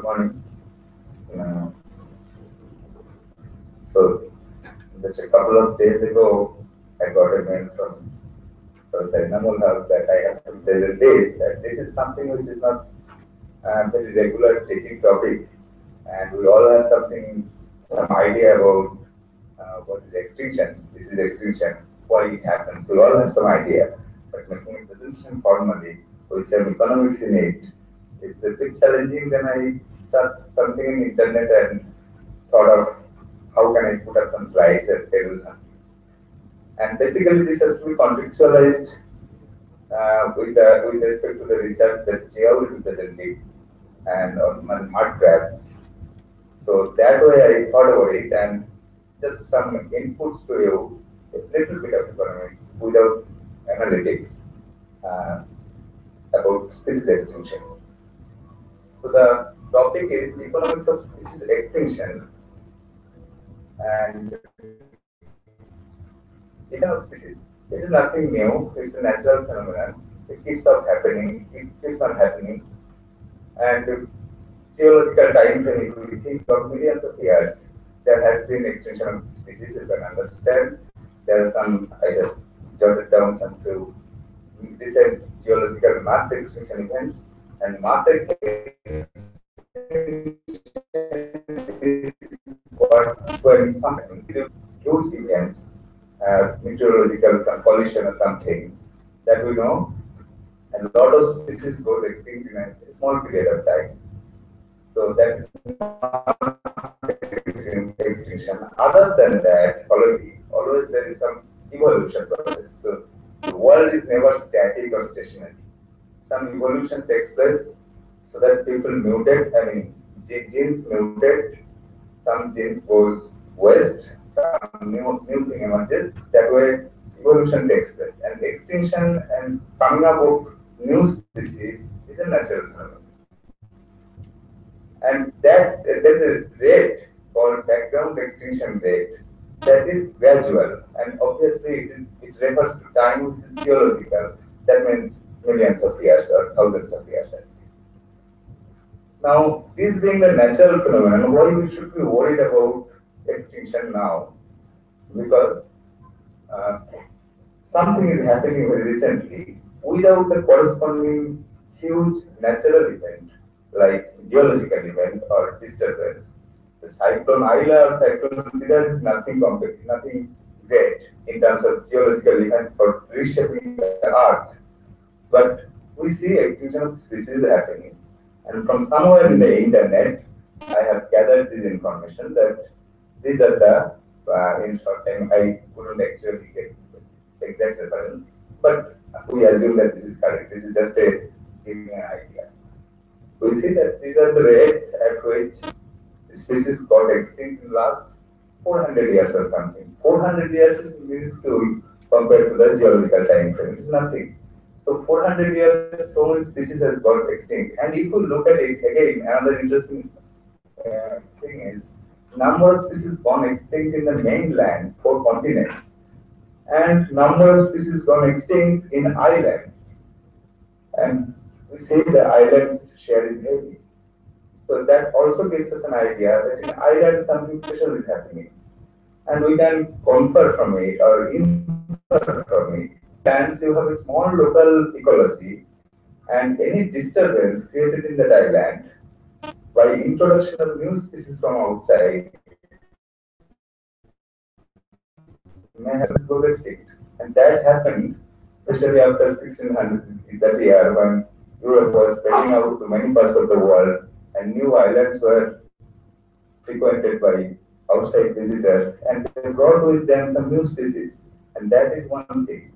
morning. Uh, so, just a couple of days ago, I got a mail from Professor Inauguration that I have to present this. And this is something which is not very regular teaching topic, and we all have some idea about what is extinction. This is extinction, why it happens. We all have some idea, but making a presentation formally with some economics in it, it's a bit challenging. Then I searched something in internet and thought of how can I put up some slides and tell you something. And basically, this has to be contextualized with respect to the research that Jia will be presenting and on mud grab. So that way I thought about it and just some inputs to you, a little bit of economics without analytics about species extinction. So the topic is economics of species extinction and of species. It is nothing new, it's a natural phenomenon. It keeps on happening, and geological time frame, if we think of millions of years, there has been extinction of species, you can understand. There are some, I have jotted down some few recent geological mass extinction events, and mass extinction when something huge events, meteorological, some collision or something, that we know, and a lot of species goes extinct in a small period of time. So that is extinction. Other than that, always there is some evolution process. So the world is never static or stationary. Some evolution takes place so that people mutate, genes mutate, some genes goes west, some new thing emerges. That way evolution takes place. And extinction and coming up of new species is a natural phenomenon. And that there's a rate called background extinction rate that is gradual, and obviously it refers to time which is geological. That means millions of years or thousands of years. Now, this being the natural phenomenon, why we should be worried about extinction now? Because something is happening very recently without the corresponding huge natural event like geological event or disturbance. The cyclone Ayla or cyclone Cedar is nothing great in terms of geological event for reshaping the earth. But we see extinction of species happening. And from somewhere in the internet, I have gathered this information that these are the, in short time, I couldn't actually get exact reference, but we assume that this is correct. This is just a giving an idea. We see that these are the rates at which species got extinct in the last 400 years or something. 400 years is minuscule compared to the geological time frame. It is nothing. So 400 years, so many species has got extinct. And if you look at it again, another interesting thing is number of species gone extinct in the mainland, 4 continents, and number of species gone extinct in islands. And we say the islands share is heavy. So that also gives us an idea that in islands something special is happening. And we can confer from it or infer from it. Lands you have a small local ecology, and any disturbance created in that island by introduction of new species from outside may have go extinct. And that happened especially after 1600, that year when Europe was spreading out to many parts of the world and new islands were frequented by outside visitors, and they brought with them some new species. And that is one thing.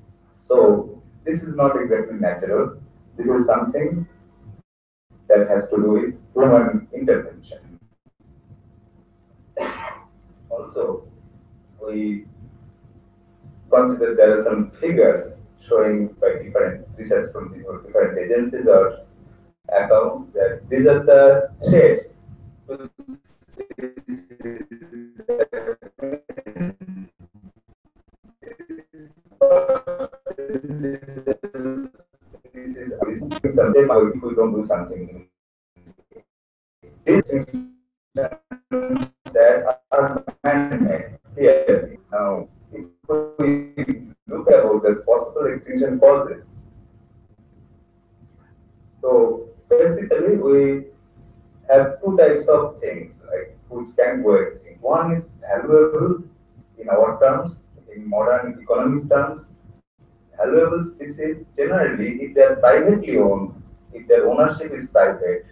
So this is not exactly natural. This is something that has to do with human intervention. Also, we consider there are some figures showing by different research from different agencies or accounts that these are the threats sometimes if we don't do something. These things that are man-made clearly. Now, if we look about this possible extinction causes, so basically we have two types of things like which can go extinct. One is valuable in our terms, in modern economics terms. Valuable species generally, if they are privately owned, if their ownership is private,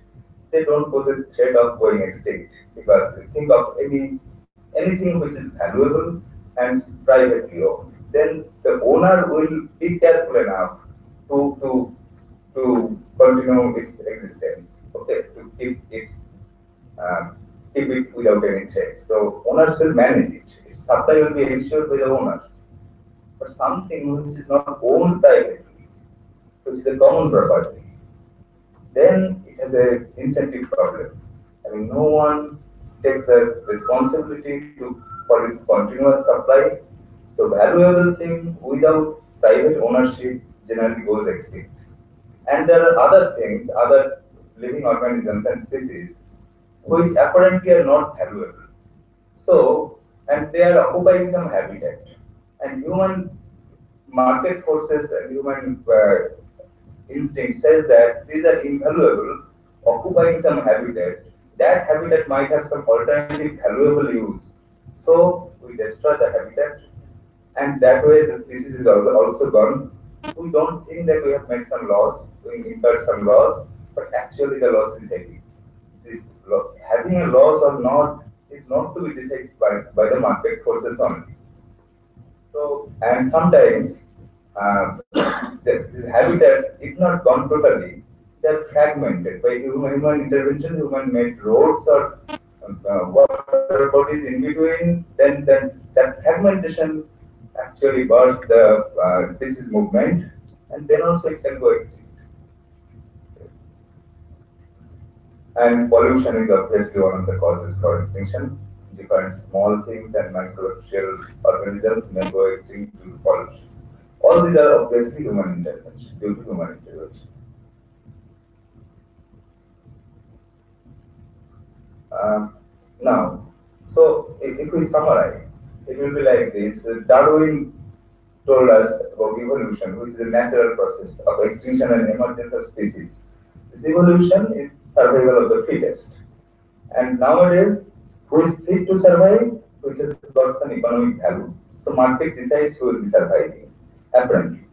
they don't pose a threat of going extinct, because think of anything which is valuable and privately owned, then the owner will be careful enough to continue its existence, okay, to keep it without any threat. So owners will manage it. Its supply will be ensured by the owners. But something which is not owned privately, which is a common property, then it has an incentive problem. I mean, no one takes the responsibility for its continuous supply. So valuable thing without private ownership generally goes extinct. And there are other things, other living organisms and species, which apparently are not valuable. So, and they are occupying some habitat. And human market forces and human instinct says that these are invaluable, occupying some habitat. That habitat might have some alternative valuable use. So we destroy the habitat, and that way the species is also gone. We don't think that we have made some loss, we incurred some loss, but actually the loss is heavy. This having a loss or not is not to be decided by the market forces only. So, and sometimes these habitats, if not gone totally, they're fragmented by human intervention, human made roads or water bodies in between. Then that fragmentation actually bursts the species movement, and then also it can go extinct. And pollution is obviously one of the causes for extinction. Different small things and microbial organisms may go extinct due to pollution. All these are obviously human intervention, due to human intervention. Now, so if we summarize, it will be like this. Darwin told us about evolution, which is a natural process of extinction and emergence of species. This evolution is survival of the fittest. And nowadays, who is fit to survive, which has got some economic value. So market decides who will be surviving, apparently.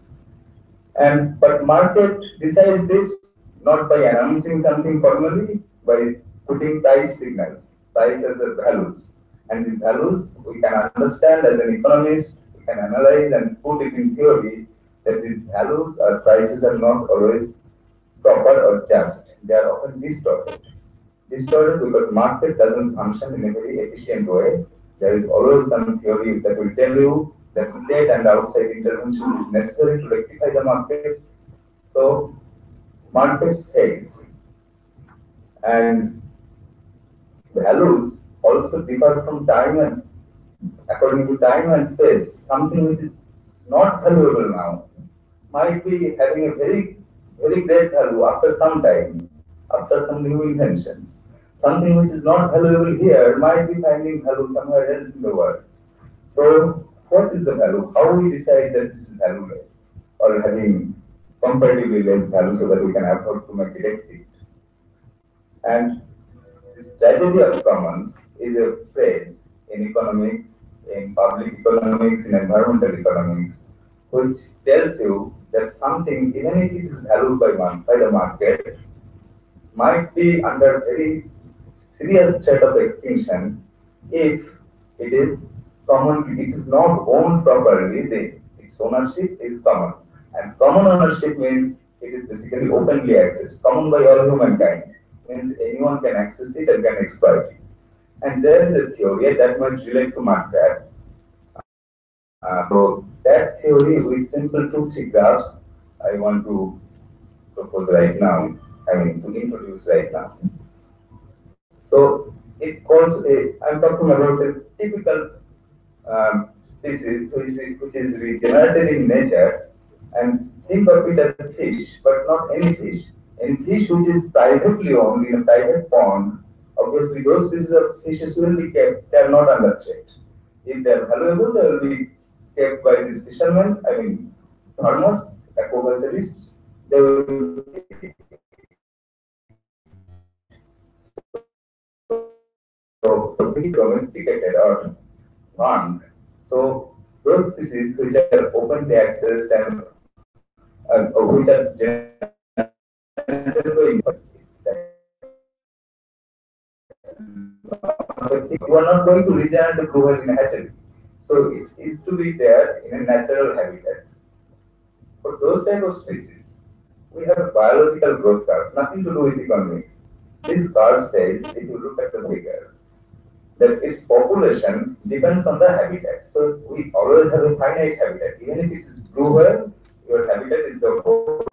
And but market decides this not by announcing something formally, by putting price signals, price as the values. And these values we can understand as an economist, we can analyze and put it in theory that these values or prices are not always proper or just. They are often distorted. distorted because market doesn't function in a very efficient way. There is always some theory that will tell you that state and outside intervention is necessary to rectify the markets. So markets fails. And values also differ from time and according to time and space. Something which is not valuable now might be having a very great value after some time, after some new invention. Something which is not valuable here might be finding value somewhere else in the world. So, what is the value? How we decide that this is valueless or having comparatively less value so that we can afford to make it extinct? And this tragedy of commons is a phrase in economics, in public economics, in environmental economics, which tells you that something, even if it is valued by the market, might be under very serious threat of extinction if it is common, it is not owned properly, its ownership is common. And common ownership means it is basically openly accessed, common by all humankind. Means anyone can access it and can exploit it. And there is a theory that might relate to market. So that theory with simple 2-3 graphs, I want to propose right now, to introduce right now. So it calls I'm talking about a typical species which is regenerated in nature, and think of it as fish, but not any fish. Any fish which is privately owned in a private pond, obviously those species of fishes will be kept, they are not under threat. If they are valuable, they will be kept by these fishermen, farmers, aquaculturists, they will be domesticated or farmed. So those species which are openly accessed and which are you are not going to regenerate the blue whale in a hatchery. So it is to be there in a natural habitat. For those type of species, we have a biological growth curve, nothing to do with economics. This curve says, if you look at the figure, that its population depends on the habitat. So we always have a finite habitat. Even if it is blue whale, your habitat is the whole.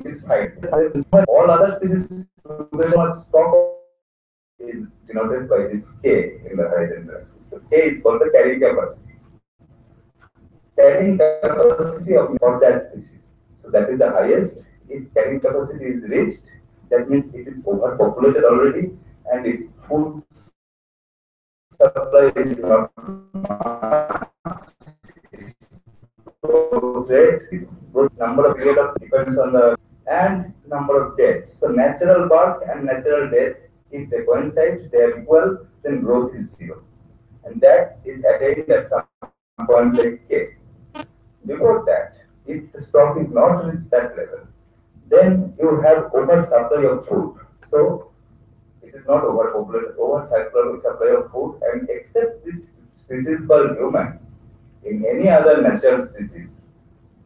Is fine. All other species very much stock is denoted by this K in the horizontal axis. So K is called the carrying capacity. Carrying capacity of for that species. So that is the highest. If carrying capacity is reached, that means it is overpopulated already and its food supply is not good number of period of depends on the and number of deaths. So natural birth and natural death, if they coincide, they are equal, then growth is zero. And that is attained at some point like K. Before that, if the stock is not reached that level, then you have oversupply of food. So it is not overpopulated, oversupply of food, and except this species called human, in any other natural species,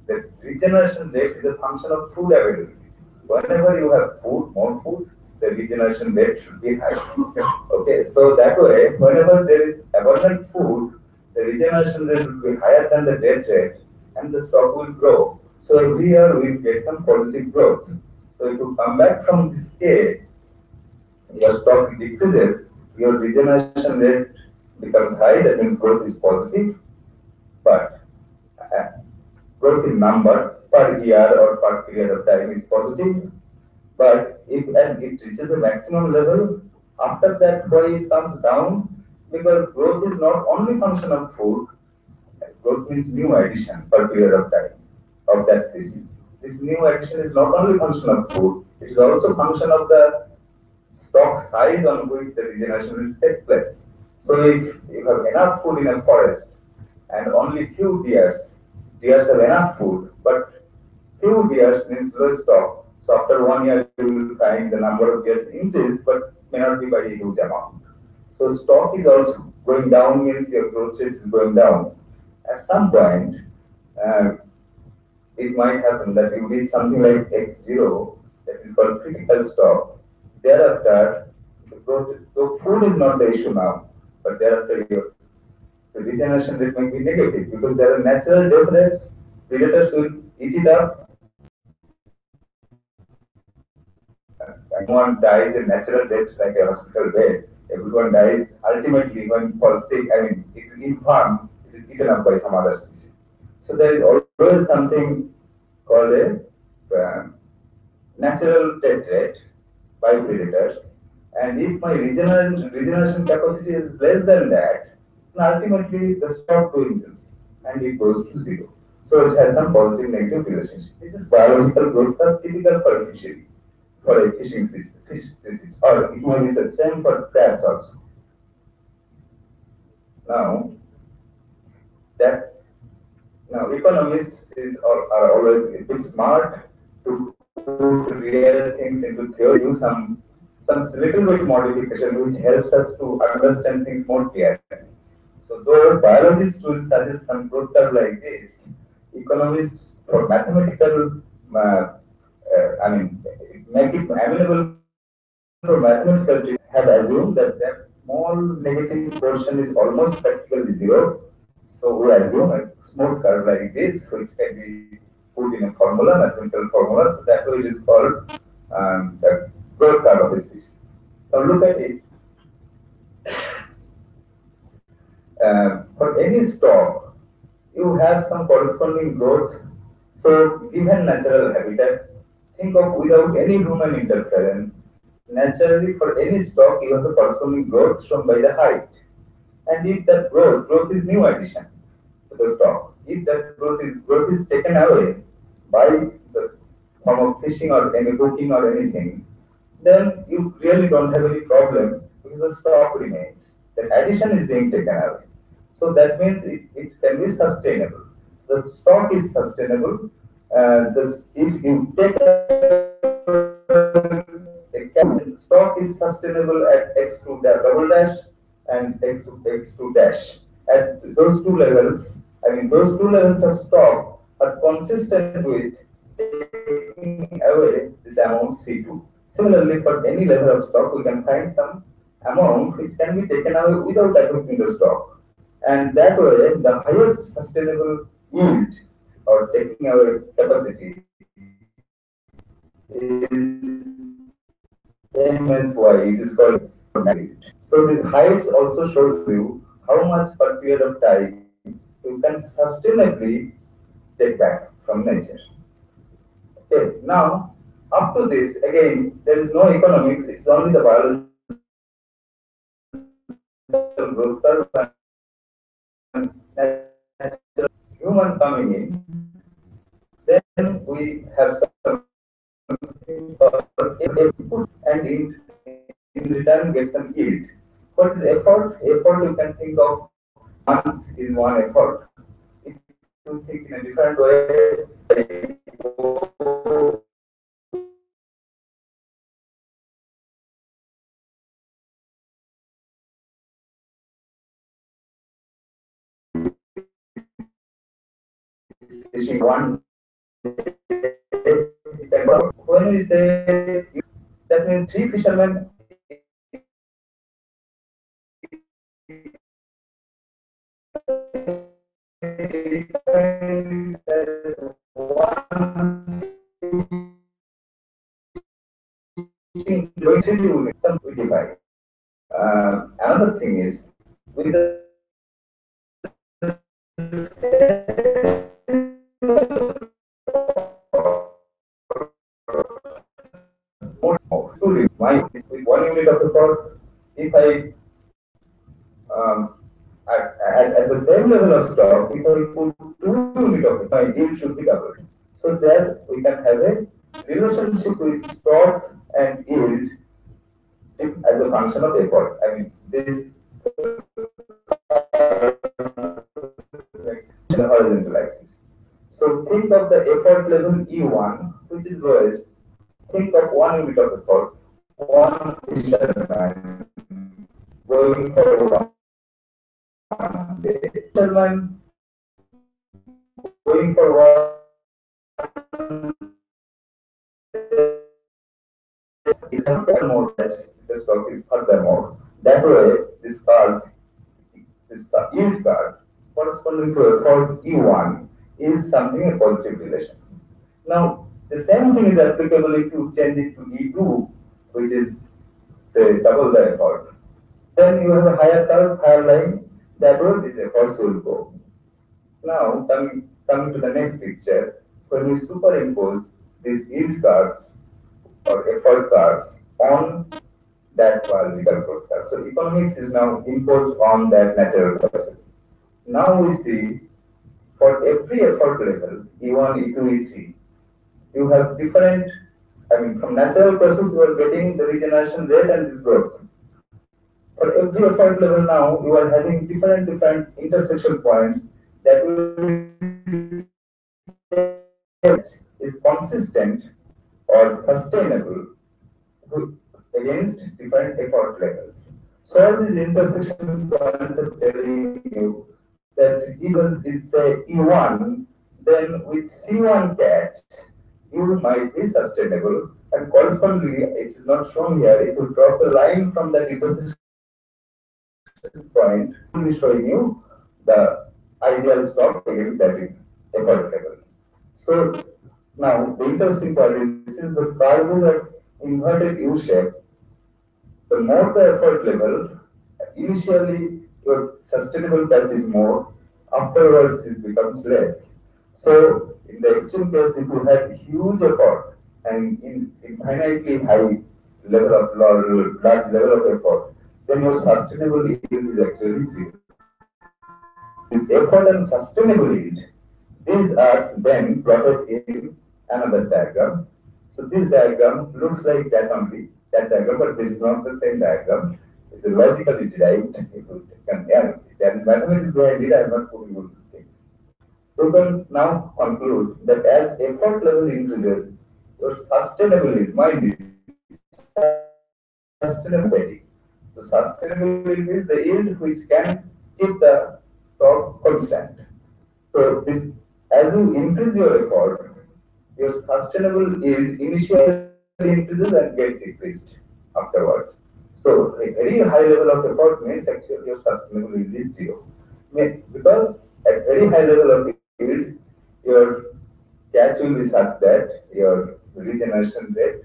the regeneration rate is a function of food availability. Whenever you have food, more food, the regeneration rate should be high. Okay, so that way, whenever there is abundant food, the regeneration rate will be higher than the death rate, and the stock will grow. So every year we get some positive growth. So if you come back from this K, your stock decreases, your regeneration rate becomes high, that means growth is positive, but growth in number per year or per period of time is positive. But if and it reaches a maximum level, after that why it comes down? Because growth is not only function of food, growth means new addition per period of time of that species. This new addition is not only function of food, it is also function of the stock size on which the regeneration will take place. So if you have enough food in a forest and only few deers have enough food, but few years means low stock. So after 1 year, you will find the number of years increased, but may not be by a huge amount. So stock is also going down means your growth rate is going down. At some point, uh, it might happen that you reach something like X0, that is called critical stock. Thereafter, the food is not the issue now, but thereafter your the regeneration rate might be negative because there are natural death rates, predators will eat it up. Everyone dies a natural death like a hospital bed. Everyone dies ultimately when falls sick. I mean, it is infirm, it is eaten up by some other species. So there is always something called a natural death rate by predators. And if my regeneration capacity is less than that, then ultimately the stock dwindles and it goes to zero. So it has some positive negative relationship. This is biological growth curve typical for a fishery, for a fishing species, or it may be the same for crabs also. Now, that now economists are always a bit smart to put real things into theory, do some little bit modification which helps us to understand things more clearly. So though biologists will suggest some growth curve like this, economists for mathematical, I mean, make it amenable for mathematical treatment have assumed that that small negative portion is almost practically zero. So we assume a smooth curve like this, which can be put in a formula, mathematical formula. So that way it is called the growth curve of a species. Now look at it. For any stock, you have some corresponding growth. So given natural habitat, think of without any human interference, naturally for any stock you have the corresponding growth shown by the height. And if that growth is new addition to the stock. If that growth is taken away by the form of fishing or any hooking or anything, then you really don't have any problem because the stock remains. The addition is being taken away. So that means it can be sustainable. The stock is sustainable. If you take the stock is sustainable at x2 double dash and x2 dash. At those two levels, I mean, those two levels of stock are consistent with taking away this amount C2. Similarly, for any level of stock, we can find some amount which can be taken away without affecting the stock. And that way, the highest sustainable yield or taking away capacity is MSY, it is called height. So this heights also shows you how much per period of time you can sustainably take back from nature. Okay, now up to this, again, there is no economics, it's only the biological growth curve and natural human coming in. Then we have some and in return get some yield. What is effort? Effort you can think of once is one effort. If you think in a different way, fishing one when we say that means three fishermen another thing is with the with 1 unit of effort, if at the same level of stock, if I put 2 units of it, my yield should be doubled. So there we can have a relationship with stock and yield as a function of effort. I mean, this horizontal axis. So think of the effort level E1, which is lowest. Think of 1 unit of effort, one fisherman going for 1 day. Fisherman going for 1 is more less. The stock is furthermore. That way, this yield card corresponding to effort E1 is something a positive relation. Now, the same thing is applicable if you change it to E2, which is say double the effort. Then you have a higher curve, higher line, that way these efforts will go. Now, coming to the next picture, when we superimpose these yield curves or effort curves on that biological growth curve. So economics is now imposed on that natural process. Now we see for every effort level, E1, E2, E3, you have different, from natural process you are getting the regeneration rate and this growth. For every effort level now, you are having different intersection points that will is consistent or sustainable against different effort levels. So these intersection points are telling you that even is say E1, then with C1 catch, you might be sustainable, and correspondingly, it is not shown here. If you drop a line from that intersection point, it will be showing you the ideal stock against that effort level. So now the interesting part is since the curve is at inverted U shape, the more the effort level, initially your sustainable catch is more, afterwards it becomes less. So in the extreme case, if you have huge effort and in infinitely high level of large level of effort, then your sustainable yield is actually zero. This effort and sustainable yield, these are then plotted in another diagram. So this diagram looks like that only, that diagram, but this is not the same diagram. It is logically derived. There is mathematics behind it. I am not putting all these things. You can now conclude that as effort level increases, your sustainability, mind is sustainability. So sustainability is the yield which can keep the stock constant. So this, as you increase your effort, your sustainable yield initially increases and get decreased afterwards. So a very high level of effort means actually your sustainable yield is zero. Because at very high level of yield, your catch will be such that your regeneration rate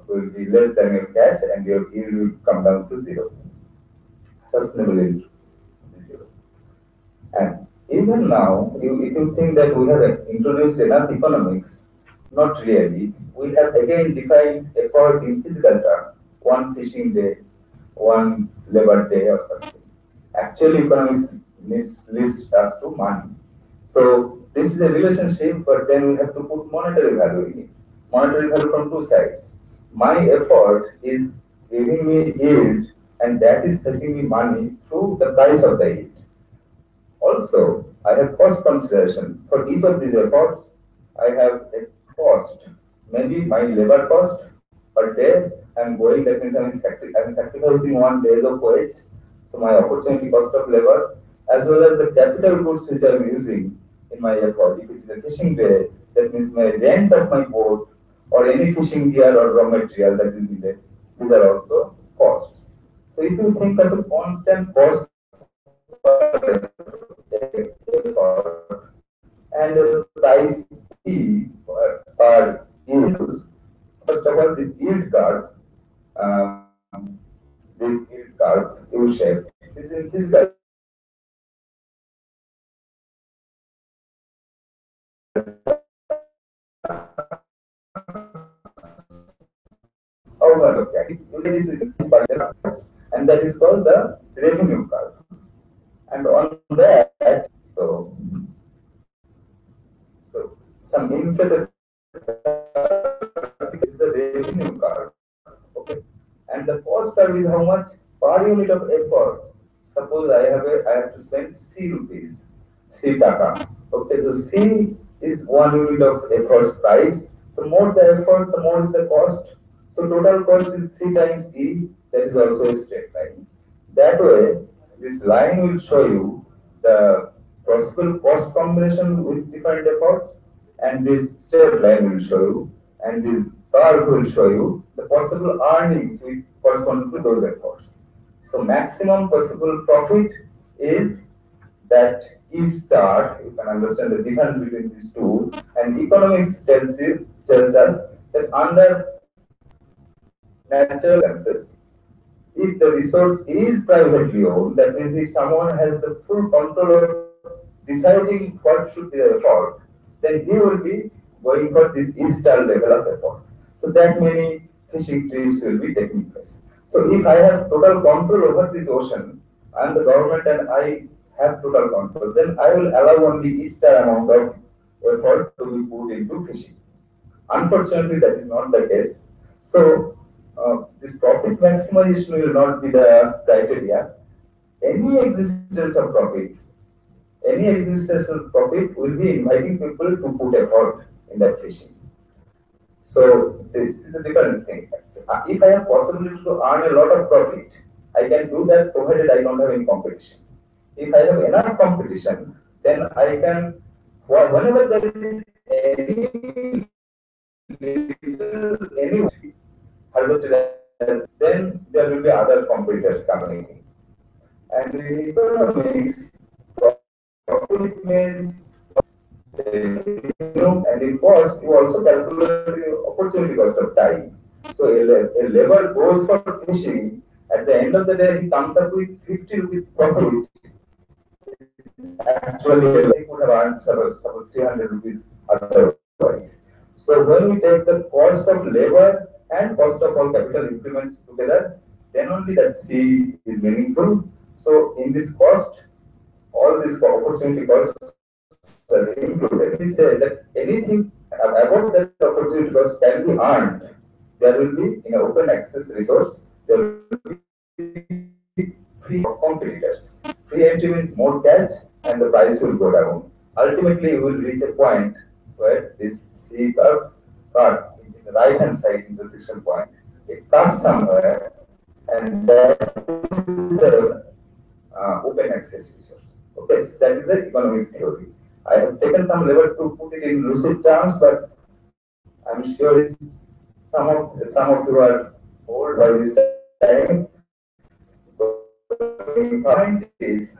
will be less than your catch and your yield will come down to zero. Sustainable yield is zero. And even now, if you think that we have introduced enough economics, not really. We have again defined effort in physical terms, one fishing day, one labor day or something. Actually, economics leads us to money. So this is a relationship, but then we have to put monetary value in it. Monetary value from two sides. My effort is giving me yield, and that is fetching me money through the price of the yield. Also, I have cost consideration. For each of these efforts, I have a cost. Maybe my labor cost per day, I'm going, that means I'm sacrificing 1 day of wage. So my opportunity cost of labor, as well as the capital goods which I'm using in my effort. If it's a fishing day, that means my rent of my boat or any fishing gear or raw material that is needed. These are also costs. So if you think of a constant cost and price P per yield. First of all, this yield curve, U shape, is in physical. And that is called the revenue curve. And on that, so some inflated is the revenue curve. Okay. And the cost curve is how much per unit of effort. Suppose I have to spend C rupees, C taka. Okay, so C is 1 unit of effort's price. The more the effort, the more is the cost. So total cost is C times E, that is also a straight line. That way, this line will show you the possible cost combination with different efforts, and this straight line will show you, and this curve will show you the possible earnings which correspond to those efforts. So maximum possible profit is that E star. You can understand the difference between these two. And economics tells us that under natural circumstances, if the resource is privately owned, that means if someone has the full control of deciding what should be the effort, then he will be going for this E-star level of effort. So that many fishing trips will be taking place. So if I have total control over this ocean, I am the government and I have total control, then I will allow only E-star amount of effort to be put into fishing. Unfortunately, that is not the case. So this profit maximization will not be the criteria. Any existence of profit, any existence of profit will be inviting people to put effort in that fishing. So this is a different thing. If I have possibility to earn a lot of profit, I can do that provided I don't have any competition. If I have enough competition, then I can, whenever there is any harvested, then there will be other competitors coming in. And in economics, profit means and in cost, you also calculate the opportunity cost of time. So a labor goes for fishing. At the end of the day, he comes up with 50 rupees profit. Actually, he would have earned suppose 300 rupees otherwise. So when we take the cost of labor and cost of all capital increments together, then only that C is meaningful. So in this cost, all these opportunity costs are included. We say that anything about that opportunity cost can be earned. There will be in an open access resource, there will be free competitors. Free entry means more catch and the price will go down. Ultimately, you will reach a point where this C curve cut in the right hand side intersection point. It cuts somewhere and that is the open access resource. Okay, so that is the economics theory. I have taken some level to put it in lucid terms, but I'm sure some of you are old by this time. The point is,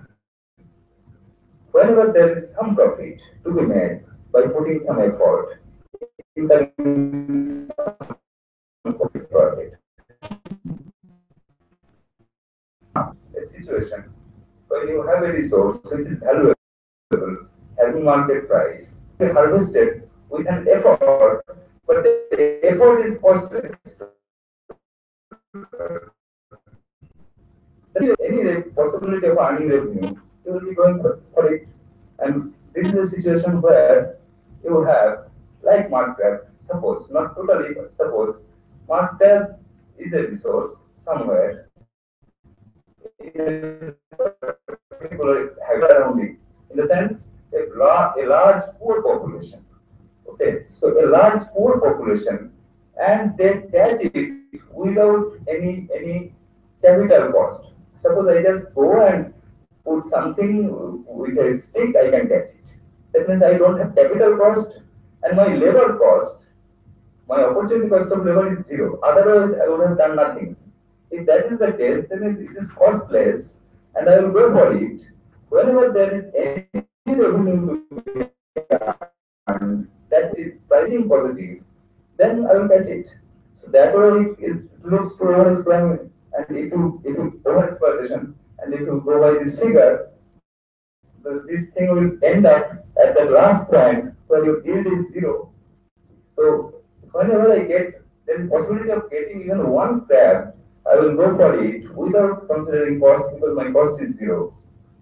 whenever there is some profit to be made by putting some effort, you can profit. A situation where you have a resource which is valuable, having market price, harvested with an effort, but the effort is costless. Any possibility of earning revenue, you will be going for it. And this is a situation where you have, like market, suppose, not totally, but suppose market is a resource somewhere in particular surrounding, in the sense a large poor population. Okay, so a large poor population, and they catch it without any capital cost. Suppose I just go and put something with a stick, I can catch it. That means I don't have capital cost and my labor cost, my opportunity cost of labor is zero. Otherwise, I would have done nothing. If that is the case, then it is costless and I will go for it. Whenever there is any revenue to be earned, that is pricing positive, then I will catch it. So that way it looks to overexploitation. And if you overexploitation, and if you go by this figure, this thing will end up at the last point where your yield is zero. So whenever I get, there is possibility of getting even one crab, I will go for it without considering cost because my cost is zero,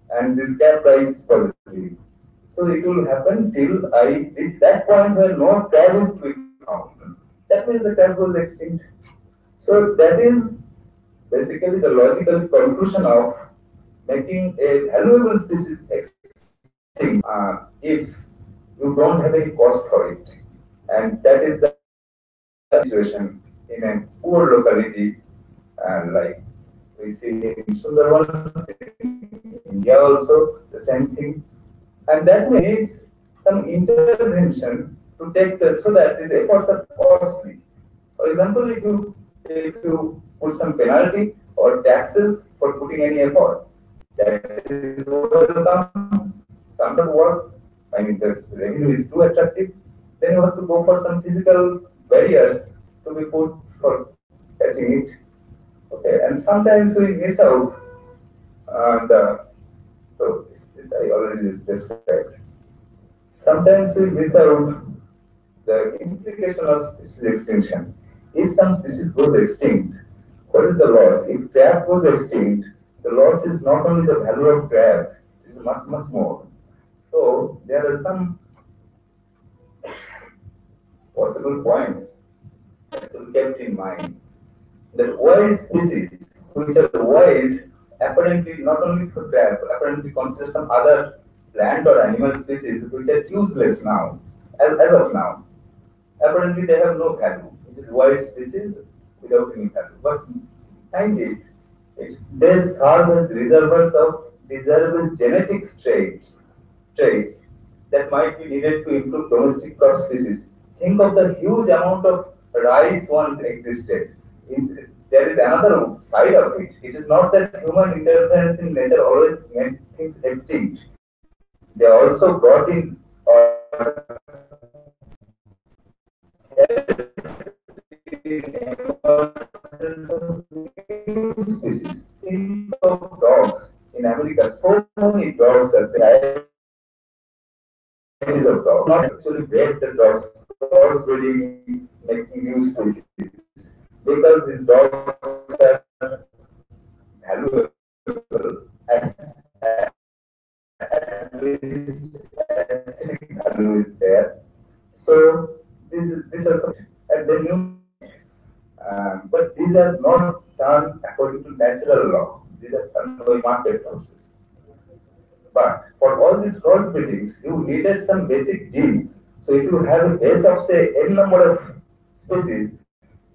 and this crab price is positive. So it will happen till I reach that point where no crab is to be found. That means the crab goes extinct. So that is basically the logical conclusion of making a valuable species extinct if you don't have any cost for it. And that is the situation in a poor locality, and like we see in Sundarban, in India also, the same thing. And that needs some intervention to take place so that these efforts are costly. For example, if you put some penalty or taxes for putting any effort, that is overcome. Some don't work. I mean, the revenue is too attractive. Then you have to go for some physical barriers to be put for catching it. Okay, and sometimes we miss out. And so this I already described. Sometimes we miss out the implication of species extinction. If some species goes extinct, what is the loss? If crab goes extinct, the loss is not only the value of crab, it is much, much more. So there are some possible points that to be kept in mind. That wild species, which are wild, apparently not only for crab, apparently consider some other plant or animal species which are useless now, as of now. Apparently they have no value. It is wild species without any value. But find it, they serve as reservoirs of desirable genetic traits that might be needed to improve domestic crop species. Think of the huge amount of rice once existed. There is another side of it. It is not that human interference in nature always made things extinct. They also brought in species. Think of dogs in America. So many dogs are there. Varieties of dogs. Not actually bred the dogs. Dogs breeding, making new species. Because these dogs are valuable as at least aesthetic value is there. So these are some and the new but these are not done according to natural law. These are done by market forces. But for all these crossbreedings, you needed some basic genes. So if you have a base of say n number of species,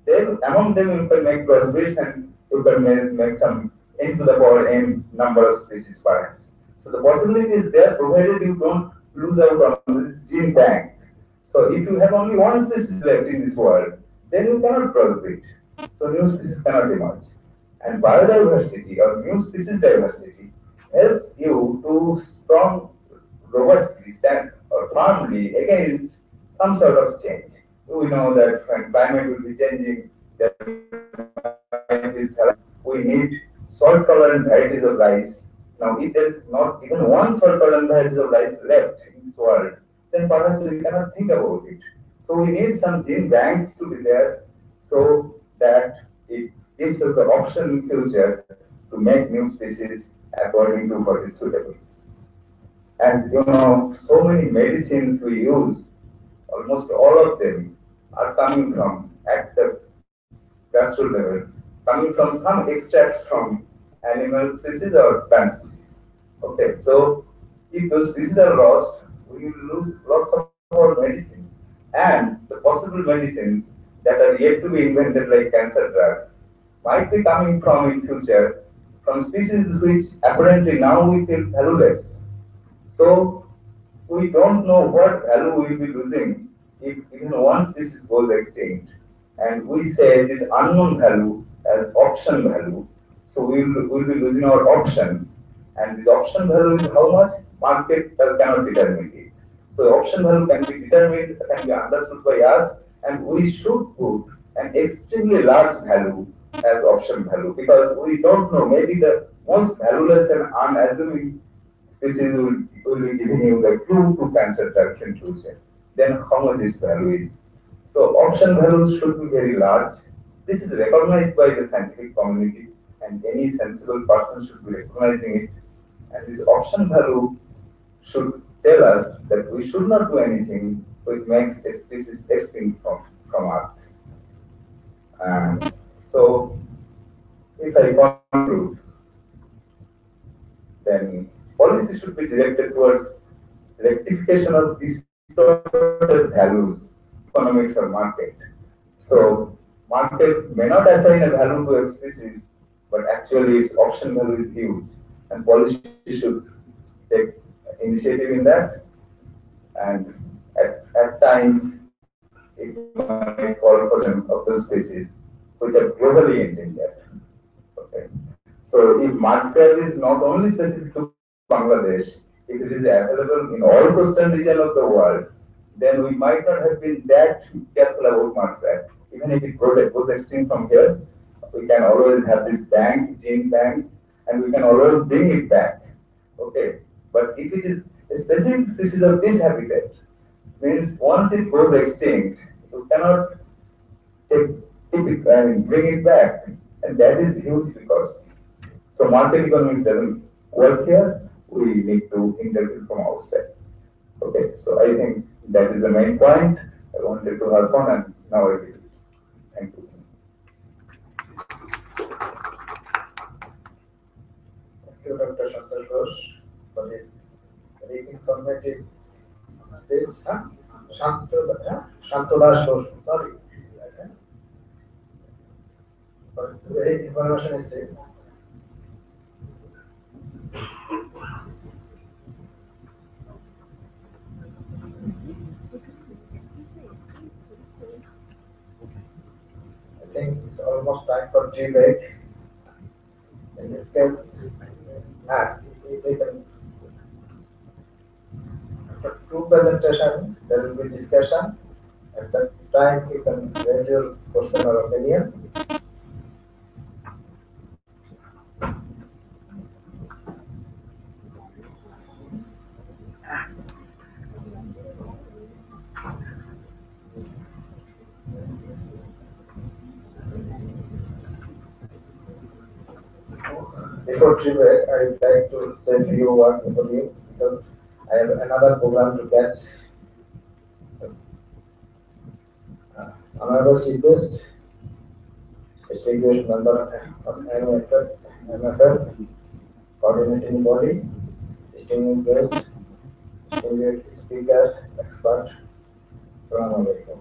then among them you can make crossbreeds and you can make some n to the power n number of species perhaps. So the possibility is there provided you don't lose out on this gene bank. So if you have only one species left in this world, then you cannot crossbreed. So new species cannot emerge. And biodiversity or new species diversity helps you to strong, robustly stand or firmly against some sort of change. We know that when climate will be changing, there we need salt tolerant varieties of rice. Now, if there is not even one salt tolerant varieties of rice left in this world, then perhaps we cannot think about it. So we need some gene banks to be there so that it gives us the option in future to make new species according to what is suitable. And you know, so many medicines we use, almost all of them are coming from at the grassroots level, coming from some extracts from animal species or plant species. Okay, so if those species are lost, we will lose lots of our medicine. And the possible medicines that are yet to be invented, like cancer drugs, might be coming from in future from species which apparently now we feel valueless. So we don't know what value we will be losing if even one species goes extinct. And we say this unknown value as option value. So we'll be losing our options. And this option value is how much? Market cannot determine it. So option value can be determined, can be understood by us, and we should put an extremely large value as option value because we don't know. Maybe the most valueless and unassuming species will be giving you the clue to cancer drugs in future. Then how much its value is. So option values should be very large. This is recognized by the scientific community, and any sensible person should be recognizing it. And this option value should tell us that we should not do anything which makes a species extinct from Earth. And so, if I conclude, then policy should be directed towards rectification of these distorted values, economics or market. So market may not assign a value to a species, but actually its option value is huge, and policy should take initiative in that. And at times it might call for some of those species which are globally endangered. Okay. So if market is not only specific to Bangladesh, if it is available in all coastal region of the world, then we might not have been that careful about market. Even if it goes extreme from here, we can always have this bank, gene bank, and we can always bring it back. Okay. But if it is a specific species of this habitat, means once it goes extinct, you cannot take, keep it and bring it back, and that is hugely costly. So market economics doesn't work here. We need to intervene from outside. Okay, so I think that is the main point I wanted to harp on, and now I will. Thank you. Thank you, Dr. Santosh Ghosh, for this very informative speech. Santosh Ghosh, sorry. For very information speech. I think it's almost time for tea break. In this case, we can, after two presentations, there will be discussion. At that time, you can raise your question or opinion. Before tea break, I would like to say a few words for you because I have another program to catch. Honorable Chief Guest, distinguished member of MFF, coordinating body, distinguished guest, distinguished speaker, expert. Assalamu alaikum.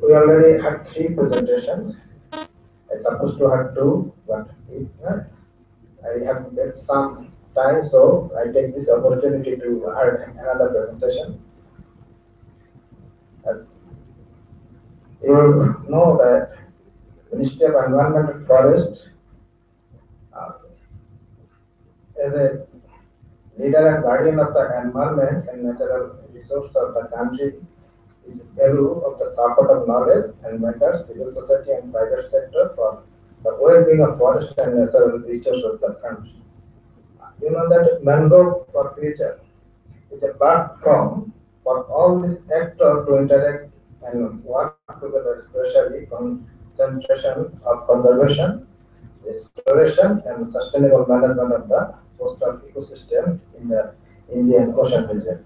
We already had three presentations. I supposed to have two, but I have get some time, so I take this opportunity to add another presentation. You know that Ministry of Environment and Forest, as a leader and guardian of the environment and natural resource of the country, is able of the support of knowledge and mentors, civil society and private sector for the well-being of forest and natural resources of the country. You know that mangrove for future is a platform for all these actors to interact and work together, especially concentration of conservation, restoration, and sustainable management of the coastal ecosystem in the Indian Ocean region.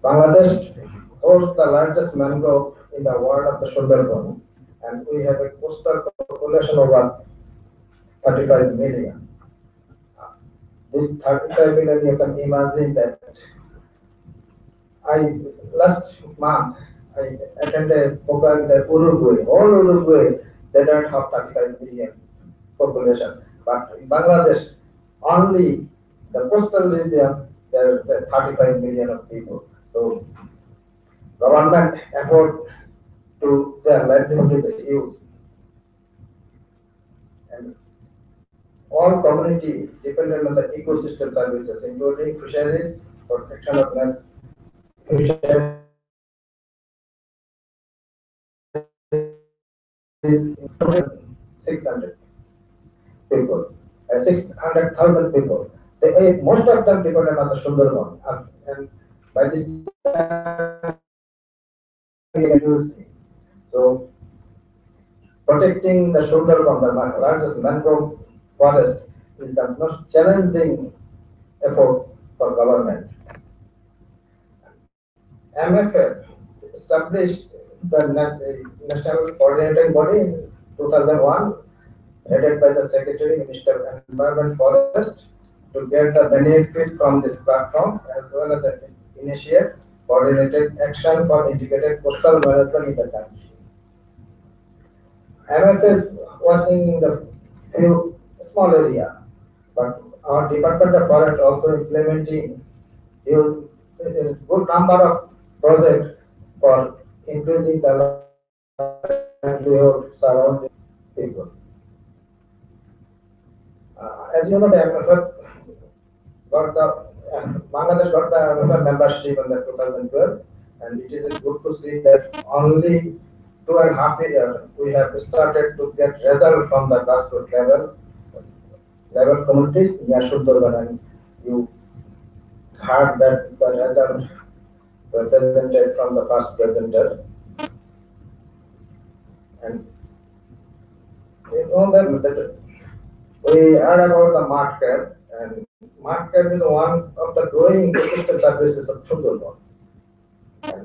Bangladesh holds the largest mangrove in the world of the Sundarban, and we have a coastal population of over 35 million. This 35 million, you can imagine that last month I attended a program in the Uruguay. All Uruguay, they don't have 35 million population. But in Bangladesh, only the coastal region, there are 35 million of people. So government effort to their livelihood is huge. And all community dependent on the ecosystem services, including fisheries, protection of land, fisheries, 600 people, 600,000 people. Most of them dependent on the Sundarban. And by this time, so protecting the Sundarban, the largest mangrove forest, is the most challenging effort for government. MFF established the National Coordinating Body in 2001, headed by the Secretary, Minister of Environment Forest, to get the benefit from this platform as well as initiate coordinated action for integrated coastal management in the country. MF is working in the few small area, but our Department of Forest also implementing a good number of projects for increasing the livelihood surrounding people. As you know, the MFF got the Bangladesh got the MFF membership in the 2012, and it is good to see that only 2.5 years we have started to get result from the grassroots level communities near Sundarban, and you heard that the result were presented from the first presenter, and you know that we heard about the market, and market is one of the growing ecosystem services of Sundarban.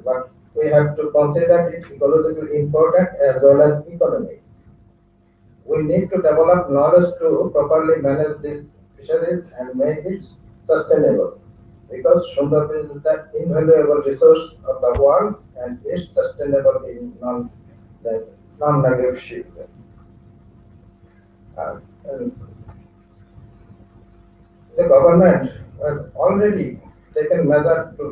But we have to consider it ecologically important as well as economic. We need to develop knowledge to properly manage these fisheries and make it sustainable. Because Sundarban is the invaluable resource of the world and is sustainable in non-negotiable. And the government has already taken measures to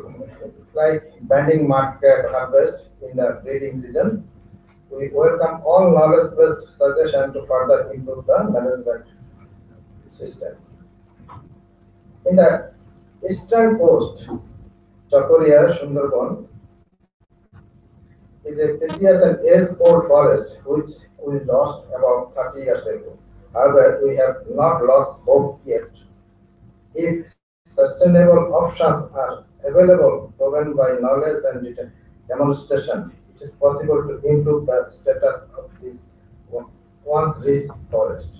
like banning market harvest in the breeding season. We welcome all knowledge-based suggestions to further improve the management system. In the eastern coast, Chakoria Sundarban is a precious and age-old forest which we lost about 30 years ago. However, we have not lost hope yet. If sustainable options are available, proven by knowledge and demonstration, it is possible to improve the status of this once rich forest.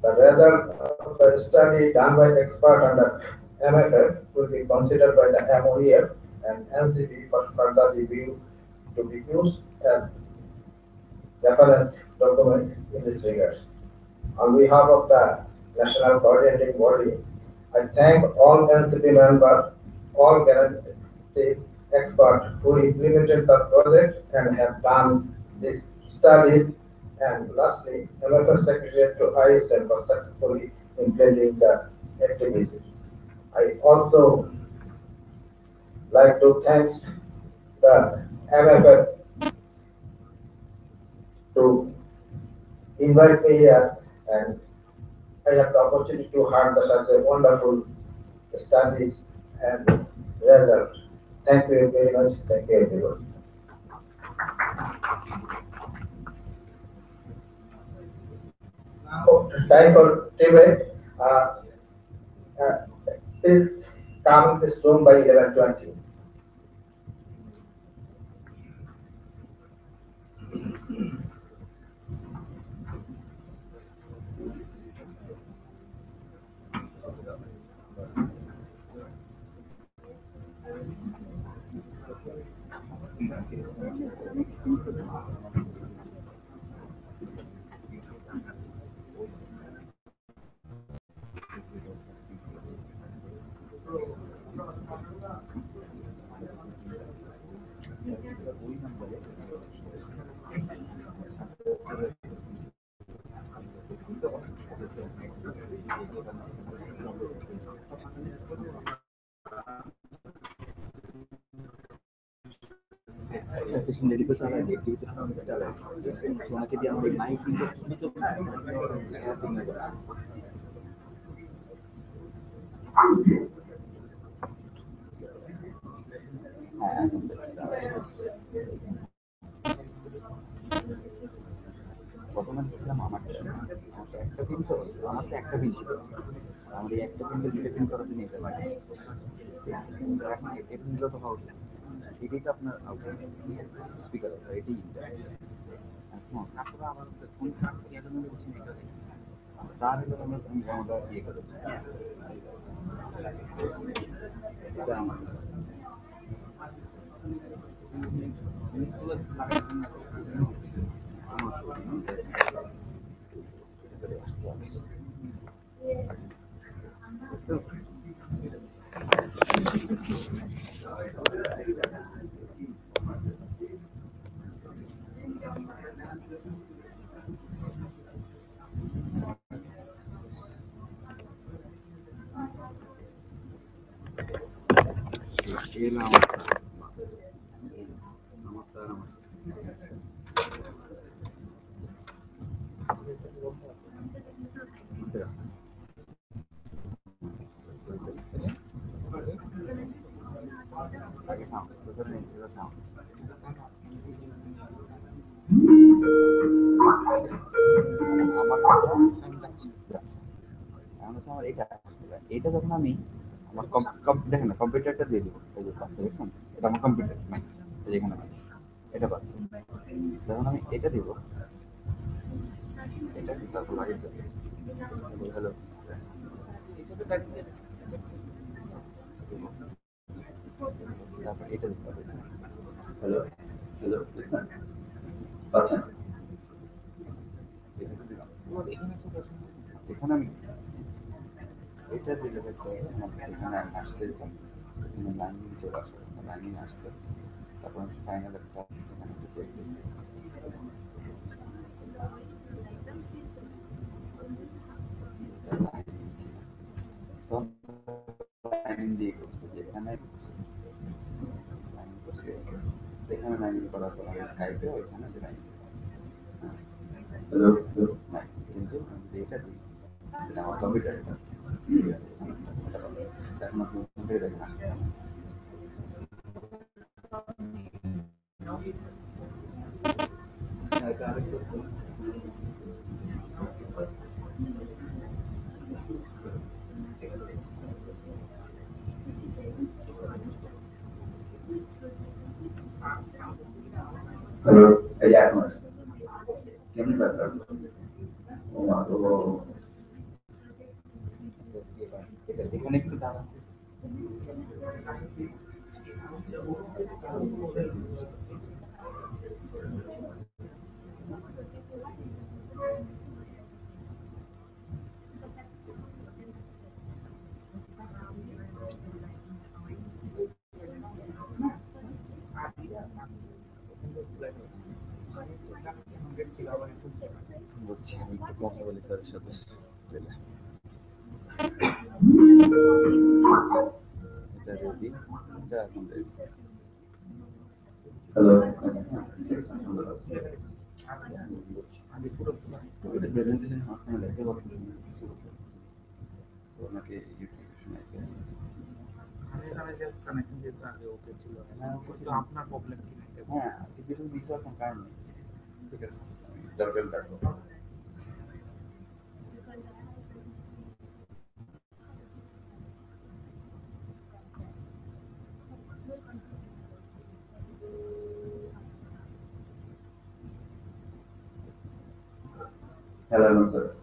The result of the study done by experts under MFF will be considered by the MOEF and NCP for further review to be used as reference document in this regard. On behalf of the National Coordinating Body, I thank all NCP members, all guaranteed experts who implemented the project and have done these studies. And lastly, MFF Secretariat to ISM for successfully implementing the activities. I also like to thank the MFF to invite me here, and I have the opportunity to have such a wonderful studies and results. Thank you very much. Thank you everyone. Now, time for debate. Please come in this room by 11:20. একটা session ready করতে হবে একটু তোমাকে দিয়ে আমাদের mic প্রথমে দেখছিলাম আমারটা একটা পিন তো আমার তো একটা পিন ছিল আমাদের একটা পিনকে দুটো পিন করার জন্য এটা লাগে এখন একটা পিনগুলো তো হওয়া এটাই তো আপনার স্পিকার এটাই তারপরে আমার ফোন তার আমরা ইয়ে করে আমার এটা এটা যখন আমি আমার দেখেন না কম্পিউটারটা দিয়ে দিব এই যে পাচ্ছে দেখছেন এটা আমার কম্পিউটার নাই যেখানে এটা পাচ্ছে যখন আমি এটা দিব এটা তারপর লাগিয়ে দেবো হ্যালো তারপর এটা দিতে হবে হ্যালো হ্যালো দেখছেন পাচ্ছেন এখানে আমি এটা দিলে হচ্ছে এখানে আসছে এখানে লাইনিং চলে আসে লাইনিং আসছে তারপর আমি ফাইনাল একটা এখানে চেক দিই লাইনিং দিয়ে করছে যেখানে লাইনিং করছে এখানে লাইনিং করার পর আমি স্কাইপে ওইখানে যে লাইনিং হ্যালো হ্যালো নাই কিন্তু এটা দিই এটা আমার কম্পিউটারটা এখন আপনি ওখান থেকে দেখেন আসছে হ্যালো এই যে এখন আসছে কেমন ব্যাপার ও মা তো এখানে একটু দাঁড়ান বুঝছি আমি একটু কথা বলি স্যারের সাথে এটা রেডি এটা এখন রেডি হ্যালো আগে পুরো এটা প্রেজেন্টেশন মাঝখানে দেখতে পাচ্ছি ওনাকে ইউটিউব কানেকশন যেটা আগে ওকে ছিল আপনার প্রবলেম কি হ্যাঁ কিছু বিষয় এখন কারণ নেই ঠিক আছে দরকার থাকবো Hello, sir.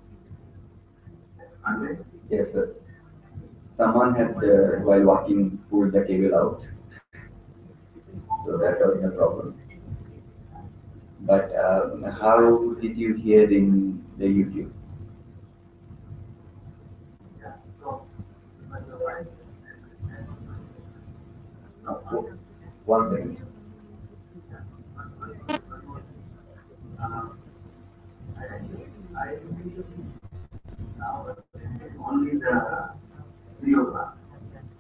Yes, sir. Someone had, while walking, pulled the cable out. So that was no problem. But how did you hear in the YouTube? One second. Only the video class.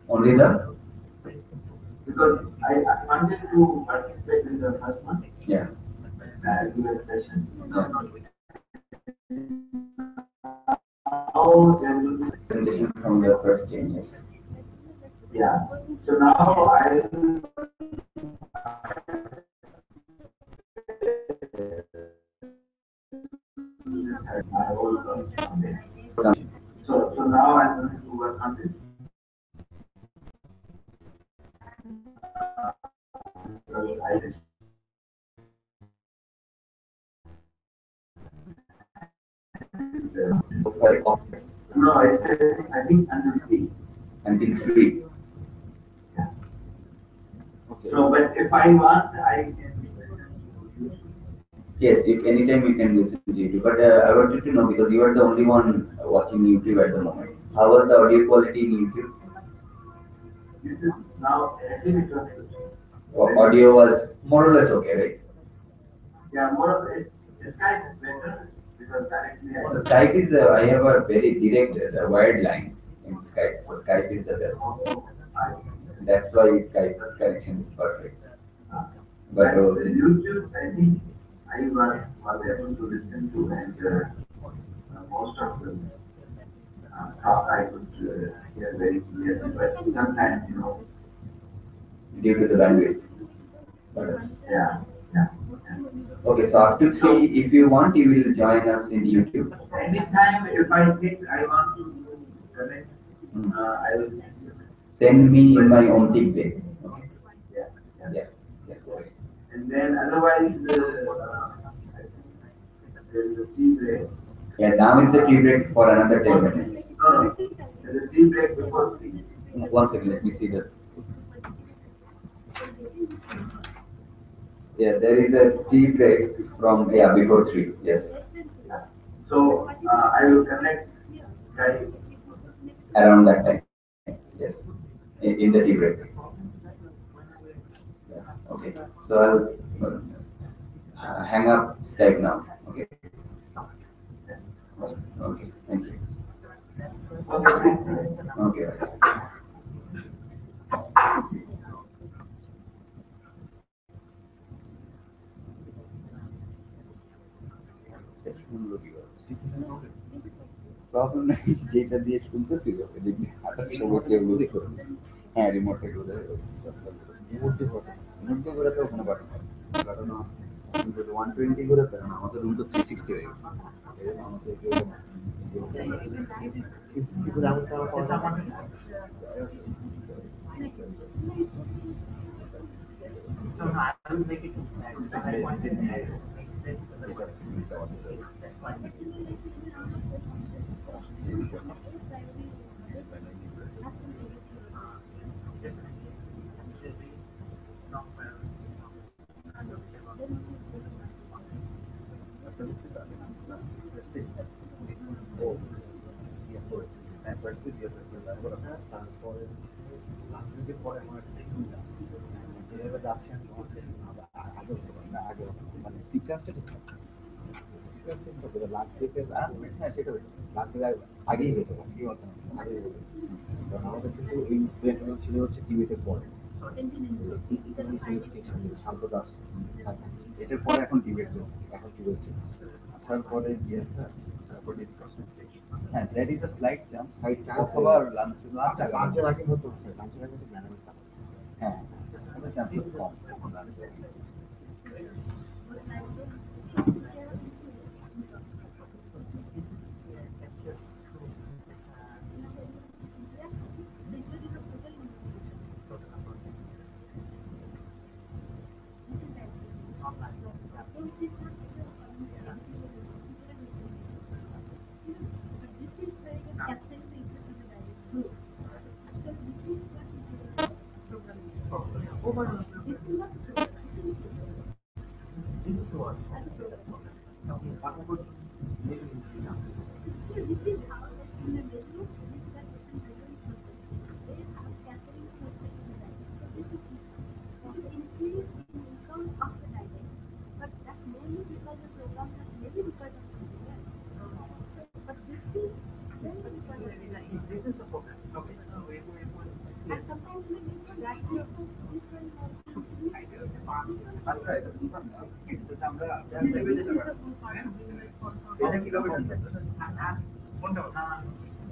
Only the? Because I wanted to participate in the first one. Yeah. US session. Yeah. Now there will be presentation from the first team, yes. Yeah. So now I will so now I'm going to work on this. No, I said I think until 3. Until 3. Yeah. Okay. So, but if I want, I can. Yes, if anytime you can listen to YouTube. But I wanted to know because you are the only one watching YouTube at the moment. How was the audio quality in YouTube? Now, actually, it was Audio was more or less okay, right? yeah, more of it. Skype is better because directly The Skype is I have a very direct wired line in Skype, so Skype is the best. That's why Skype connection is perfect. But YouTube, I think was able to listen to and most of them talk I could hear very clearly, but sometimes, due to the bandwidth. But, yeah, yeah. okay, so after 3, if you want, you will join us in YouTube. Anytime if I think I want to connect, I will send me in my own team day. Okay. Yeah, Yeah. Yeah. Okay. And then otherwise, there is a tea break. Yeah, now is the tea break for another 10 minutes. No, there is a tea break before tea. One second, let me see that. Yeah, there is a tea break from, before 3, yes. So, I will connect right around that time, yes, in the tea break. Yeah. Okay, so I'll hang up Skype now, okay? Okay, thank you. Okay. Problem নাই, যেটা দিয়ে শুনতেছিল এদিক দিয়ে হাঁটার সময় কেউ loose করবে। হ্যাঁ, রিমোট থেকে বোধ হয় রিমোট দিয়ে করে তো ওখানে পাঠানো আছে, কিন্তু 120 করে তো না, আমাদের রুম তো 360 হয়ে গেছে। এই জন্য আমাদের তারপরে রাজনীতির পরে আমার যেভাবে যাচ্ছে আগে মানে সিকোয়েন্সটা ঠিক লাস্ট থেকে হ্যাঁ সেটা লাস্ট থেকে আগেই হতো আগে কারণ আমাদের কিন্তু এই প্লেটগুলো ছিল হচ্ছে টিভিতে পরে শান্ত দাস এটার পরে এখন ডিবেট চলছে, এখন ডিবেট চলছে তারপরে তারপর ডিসকাশন। হ্যাঁ, that is a slide jump, side chance আবার লাঞ্চের আগে হতো, লাঞ্চের আগে তো ম্যানেজ হ্যাঁ চান্সেস কম এখন লাঞ্চের আগে।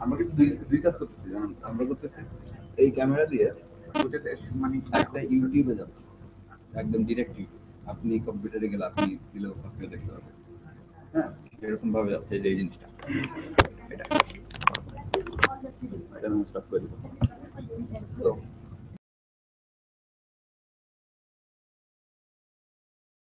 আমরা কিন্তু দুই কাজ করতেছি, আমরা করতেছি এই ক্যামেরা দিয়ে মানে একটা ইউটিউবে যাচ্ছে, একদম ডিরেক্ট ইউটিউব, আপনি কম্পিউটারে গেলে আপনি দিলেও আপনি দেখতে পাবেন। হ্যাঁ, এরকম ভাবে যাচ্ছে এই জিনিসটা, এটা স্টপ করে দিব।